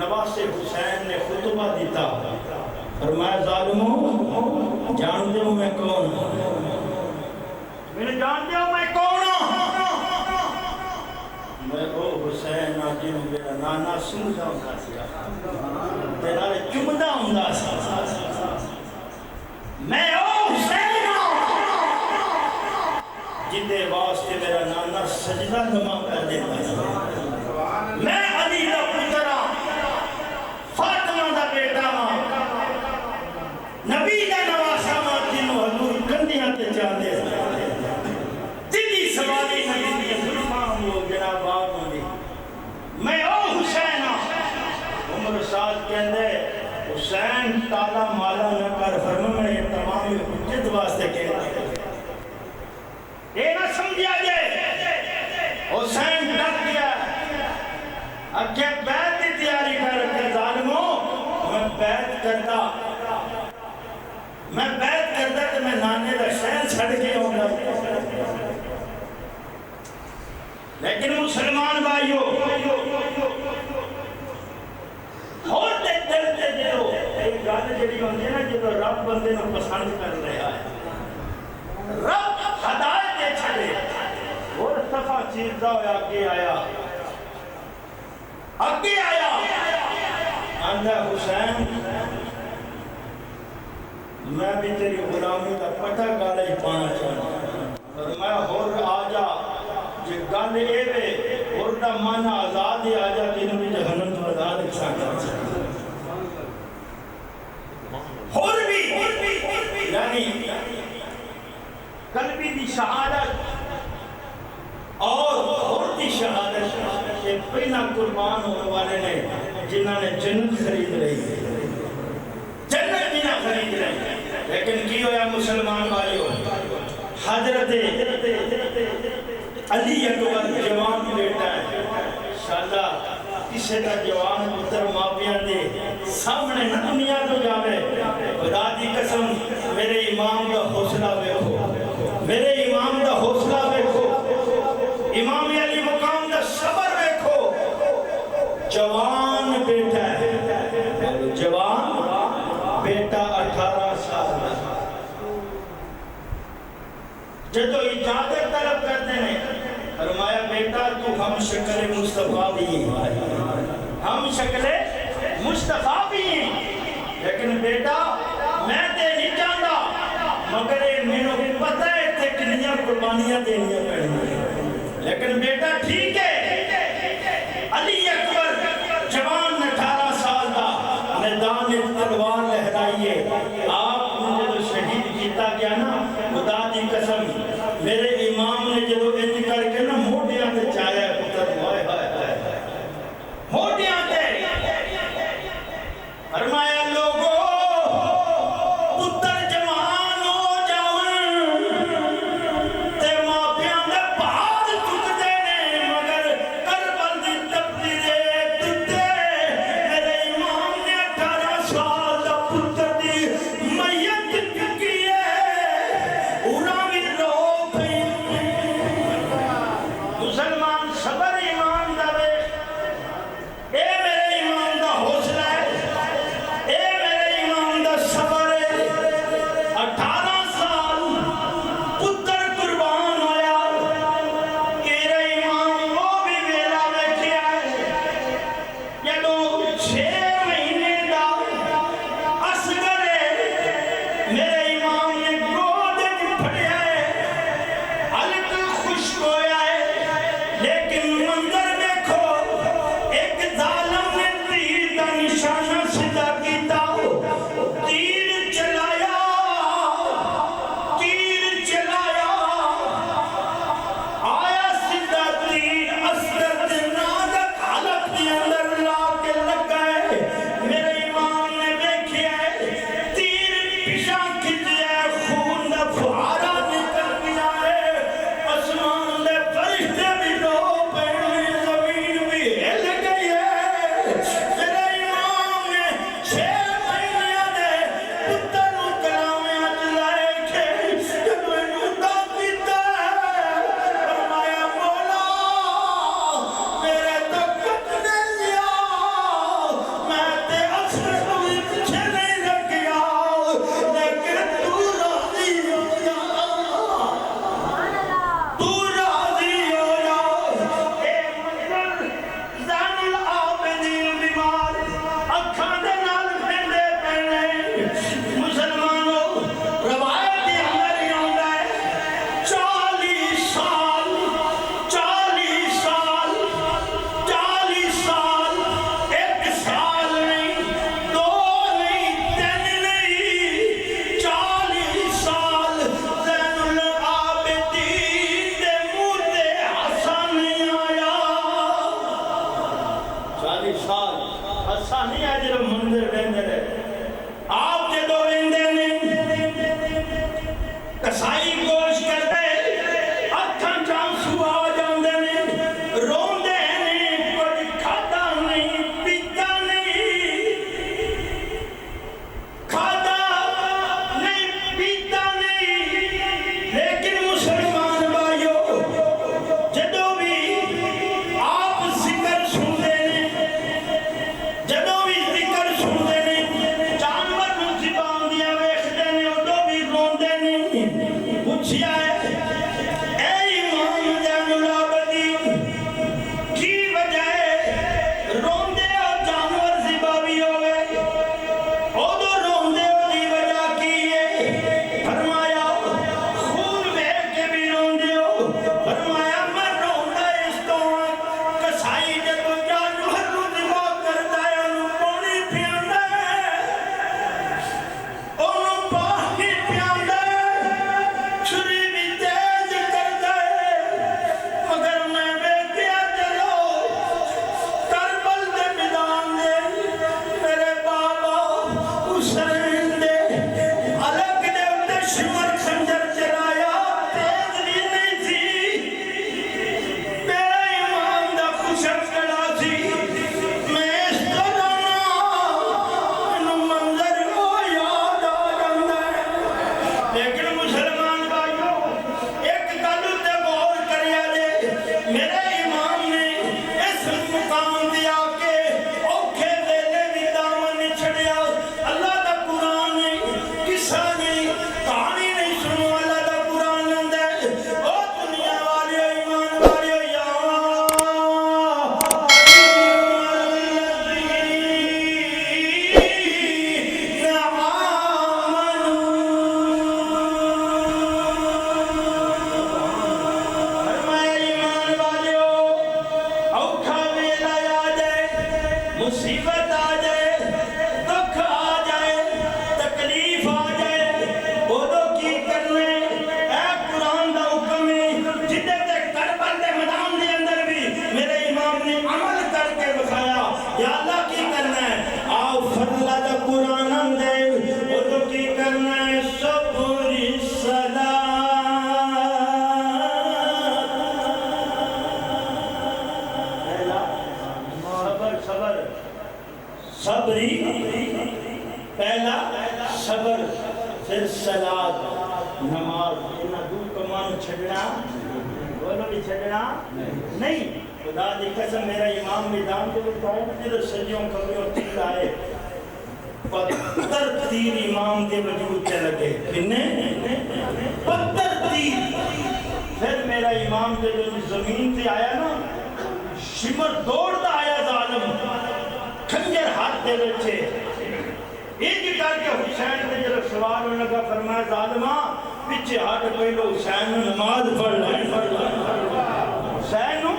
نواز حسین نے خطبہ دیتا فرمایا ظالموں جانتے ہو میں کون ہوں میں جانتے ہو میں کون ہوں میں او حسین جنوں میرا نانا سمجھا ہوں سی تیرا چمدہ ہوں سی میں او حسین جدے واسطے میرا نانا سجدہ نما کر دیتا ہے میں علی دا پترا فاطمہ دا بیٹا ہاں نبی دا نواسا ہاں جنوں حضور کندیاں تے جاندے تیری سواری نبی دی فرمان ہو جناب آپ ہوندی میں او حسین عمر ساتھ کہندے حسین تالا مالا نہ کر فرما میں یہ تمام حجت واسطے کہتا یہ نہ سمجھا جائے حسین ڈر گیا اگے بیعت کی تیاری کر کے ظالموں میں بیعت کرتا کہ میں نانے دا شہر چھڑ کے ہوں گا لیکن مسلمان بھائیو ہوتے دل تے دلو ایک گل جڑی ہوندی ہے نا جدوں رب بندے نوں پسند کر رہا ہے رب ہدایت دے چھڑے اور صفا چیزا ہویا اگے آیا آندا حسین میں بھی تیری غلامی کا پتہ گالے پانا چاہتا اور میں ہور آ جا جے گل اے وے اور دا من آزاد آ جا تینوں بھی جہنم تو آزاد کسا ہور بھی یعنی قلبی دی شہادت اور دی شہادت کے پہلا قربان ہونے والے نے جنہاں نے جنت خرید رہی جنت جنہاں خرید رہی لیکن کی ہویا مسلمان بھائیو حضرت علی اکبر جوان بیٹا ہے انشاءاللہ کسی کا جوان پتر ماپیاں دے سامنے نہ دنیا تو جاوے خدا دی قسم میرے امام کا حوصلہ بیکھو میرے امام کا حوصلہ بیکھو امام علی مقام کا صبر بیکھو جوان بیٹا ہے جوان بیٹا 18 سال جدو اجازت طلب کرتے ہیں فرمایا بیٹا تو ہم شکل مصطفیٰ بھی ہیں ہم شکل مصطفیٰ بھی ہیں لیکن بیٹا میں تے نہیں جاندا مگر مینوں پتہ ہے تے کنیاں قربانیاں دینیاں پڑنیاں لیکن بیٹا ٹھیک ہے علی اکبر جوان 18 سال دا میدان تلوار لہرائیے آپ مجھے جو شہید کیتا گیا نا خدا دی قسم میرے امام نے جدو انج کر کے نا موٹیاں تے چایا پتر ہائے ہائے موٹیاں تے فرمایا لوگو پتر جوان ہو جاون تے ماپیاں دے بھار چکدے نے مگر ہسا نہیں ہے جو منظر ویندے رہے آپ جدو ویندے نے کسائی گوش کرتے اکھاں چانسو آ جاندے نے روندے نے کچھ کھادا نہیں پیتا نہیں کھادا نہیں پیتا نہیں لیکن مسلمان بھائیو جدو بھی آپ ذکر سنتے نے جدو بھی ذکر سنتے نے جانور نو زبان دیا ویکھدے نے ادو بھی روندے نے پوچھیا ہے اے امام زین العابدین کی وجہ ہے روندے ہو جانور ذبح بھی ہوئے ادو روندے ہو دی وجہ کی ہے فرمایا خون بہہ کے بھی روندے ہو فرمایا میں روندا اس تو کسائی جدو جانور نو ذبح کردا ہے انہوں پانی پیاندا ہے انہوں پانی پیاندا ہے چھری بھی تیز کردا ہے مگر میں ویکھیا چلو کربل دے میدان دے میرے بابا حسین دے الگ دے اتے شمر خنجر چلایا تیز بھی نہیں سی میرا ایمان دا خوشک کڑا سی میں اس طرح انہوں منظر کو یاد آ جاندہ ہے لیکن مسلمان بھائیو ایک گل تے غور کریا جے میرے امام نے اس مقام دیا کہ اوکھے ویلے بھی دامن نہیں چھڑیا اللہ دا قرآن نہیں قصہ نہیں کہانی نہیں سنو اللہ دا قرآن لندہ ہے او دنیا والے ایمان والے یا فرمایا ایمان والیو اوکھا ویلا آ جائے مصیبت آ جائے دکھ آ جائے تکلیف آ جائے ادو کی کرنے اے قرآن دا حکم ہے جدے تے کربل دے میدان دے اندر بھی میرے امام نے عمل کر کے بخایا یا اللہ کی کرنا ہے آؤ فضلہ دا قرآن دے ادو کی کرنا ہے صبری صبر صبری پہلا صبر پھر صلاۃ نماز انہاں دو کمان چھڑنا بولو بھی چھڑنا نہیں خدا دی قسم میرا امام میدان کے بتایا جدو سجیوں کبریوں تیر آئے پتر تیر امام کے وجود چل لگے کنے پتر تیر پھر میرا امام کے جو زمین تے آیا نا شمر دوڑتا آیا ظالم کھنجر ہاتھ دے بچے ایک کر کے حسین نے جب سوال ہونے لگا فرمایا ظالمہ پیچھے ہاتھ پہلو حسین نے نماز پڑھ لیں حسین نے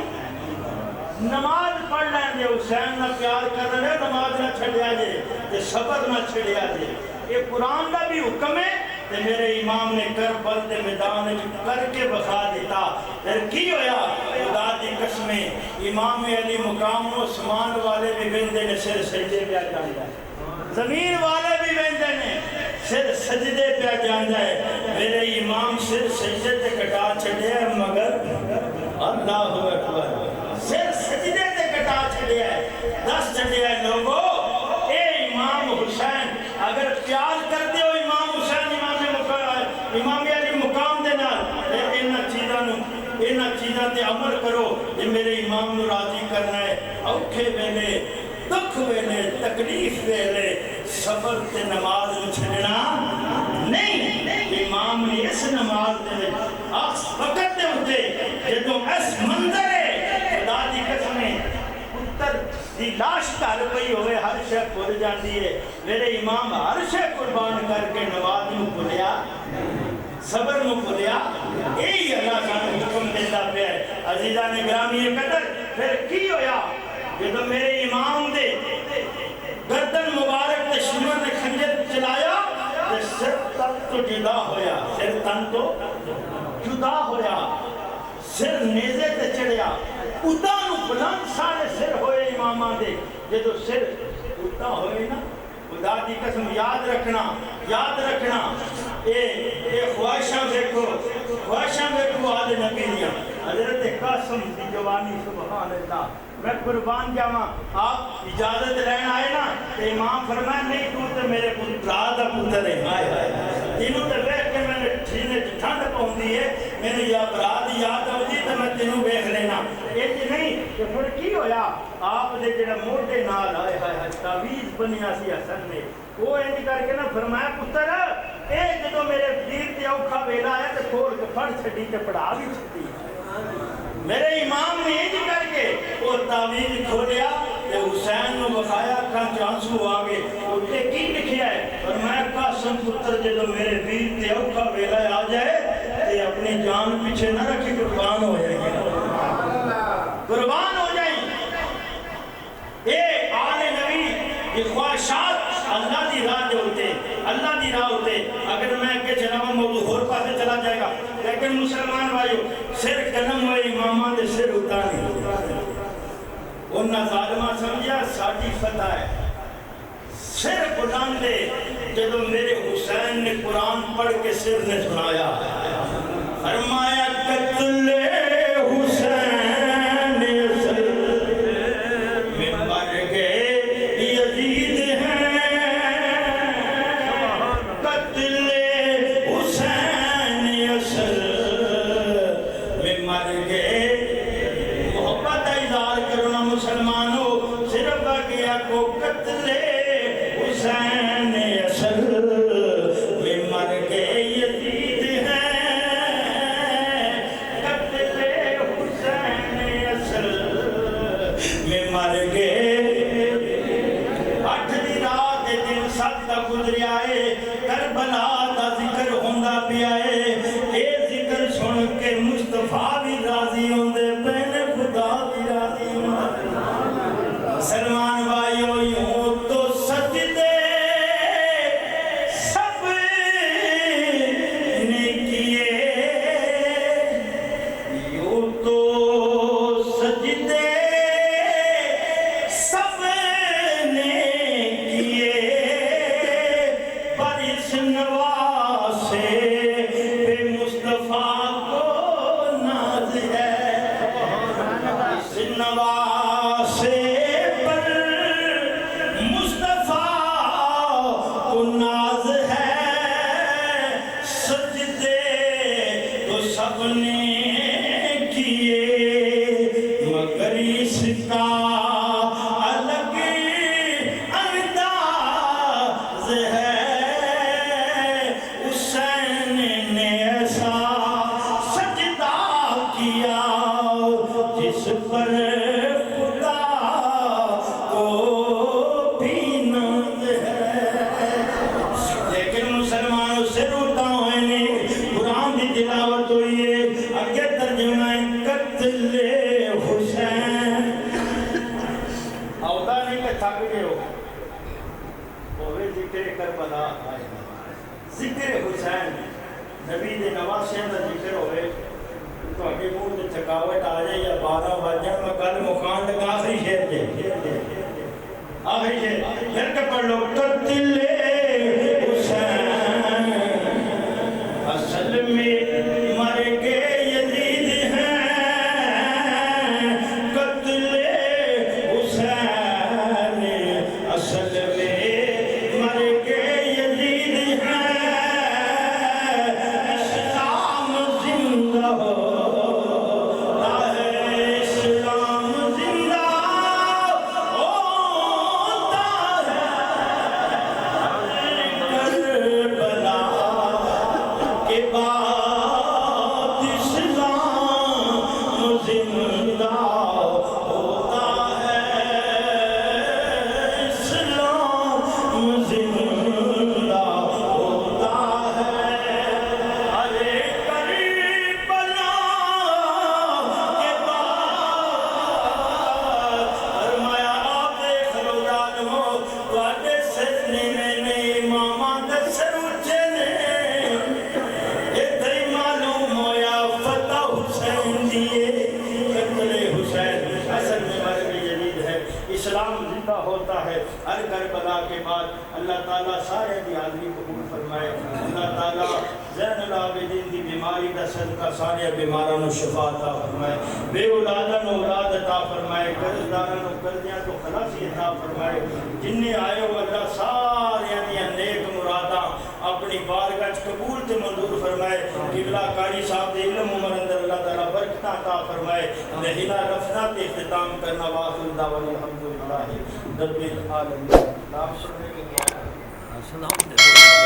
نماز پڑھ لیں دے حسین نہ پیار کر رہے نماز نہ چھڑیا جے تے صبر نہ چھڑیا جے یہ قرآن کا بھی حکم ہے تے میرے امام نے کربل دے میدان کر کے بخا دیتا پھر کی ہویا خدا دی قسمیں امام علی مقام و عثمان والے بھی بندے نے سر سجدے پہ جاندا ہے زمین والے بھی بندے نے سر سجدے پہ جاندا ہے میرے امام سر سجدے تے کٹا چھڑے ہے مگر اللہ اکبر سر سجدے تے کٹا چھڑے ہے دس چھڑے ہے لوگو اے امام حسین اگر پیار کرتے ہو امام حسین امام علی مقام دے نال انہاں چیزاں تے عمل کرو جے میرے امام نو راضی کرنا ہے اوکھے ویلے دکھ ویلے تکلیف ویلے صبر تے نماز نو چھڈنا نہیں امام نے اس نماز دے وقت دے ہوتے جدوں اس منظر ہے خدا دی قسم پتر دی لاش گھر پئی ہوئے ہر شے بھول جاندی ہے میرے امام ہر شے قربان کر کے نماز نو بھولیا صبر نو بھولیا یہی اللہ کا حکم دیتا پیا ہے عزیزان گرامی قدر پھر کی ہویا جدوں میرے امام دے گردن مبارک تے شمر نے خنجر چلایا تے سر تن تو جدا ہویا سر تن تو جدا ہویا سر نیزے تے چڑھیا ادھا نو بلند سارے سر ہوئے اماماں دے جدو سر اٹھتا ہوئے نا خدا دی قسم یاد رکھنا اے خواہشاں دیکھو آل نبی دیا حضرت قاسم دی جوانی سبحان اللہ میں قربان جاواں آپ اجازت لین آئے نا کہ امام فرمائے نہیں تو تے میرے برا دا پتر ہے تینوں تے بیٹھ کے میں نے سینے ٹھنڈ پاؤندی ہے میرے یا برا دی یاد آؤندی تے میں تینوں ویکھ لینا یہ نہیں کہ پھر کی ہویا آپ دے جڑا موٹے نال آئے ہائے تعویذ بنیا سی حسن نے وہ انج کر کے نا فرمایا پتر اے جدوں میرے پیر تے اوکھا ویلا آیا تے کھول کے پڑھ چھڈی تے پڑھا بھی چھڈی میرے امام نے انج کر کے وہ تعویذ کھولیا تے حسین نو بخایا کان چانسو آ گئے اوتے کی لکھیا ہے فرمایا قاسم پتر جدوں میرے پیر تے اوکھا ویلا آ جائے تے اپنی جان پیچھے نہ رکھی قربان ہو جائے قربان ہو جائیں اے آل نبی یہ خواہشات اللہ دی راہ ہوتے اگر میں کہ جناب موضوع اور پاسے چلا جائے گا لیکن مسلمان بھائیو سر قدم ہوئے امامہ دے سر اٹھا نہیں انہاں ظالمہ سمجھا ساڑھی فتح ہے سر قرآن دے جدو میرے حسین نے قرآن پڑھ کے سر نے سنایا فرمایا قتل حسین ذکر حسین نبی دے نواسیاں دا ذکر ہوئے تو اگے منہ تے تھکاوٹ آ جائے یا 12 بجے میں کل مکان لگا آخری شعر دے آخری شعر پھر کے پڑھ لو قتل حسین اصل میں مر کے یزید ہیں قتل حسین اصل میں مر کے یزید ہیں اسلام زندہ اسلام زندہ ہوتا ہے ہے. ہر کربلا کے بعد اللہ تعالیٰ سارے دی حاضری قبول فرمائے. اللہ تعالیٰ زین العابدین دی بیماری دا صدقہ سارے بیماروں کو شفا عطا فرمائے. بے اولاداں کو اولاد عطا فرمائے. قرضداراں کو قرضیاں تو خلاصی عطا فرمائے. جنہیں آئے ہو اللہ سارے دی نیک مراداں اپنی بارگاہ قبول تے منظور فرمائے. قبلہ قاری صاحب دے علم عمر اندر اللہ تعالیٰ برکتاں عطا فرمائے. لہنا رفنا تے اختتام کرنا واخر دعوانا الحمدللہ رب العالمین. نام سننے کے بعد سلام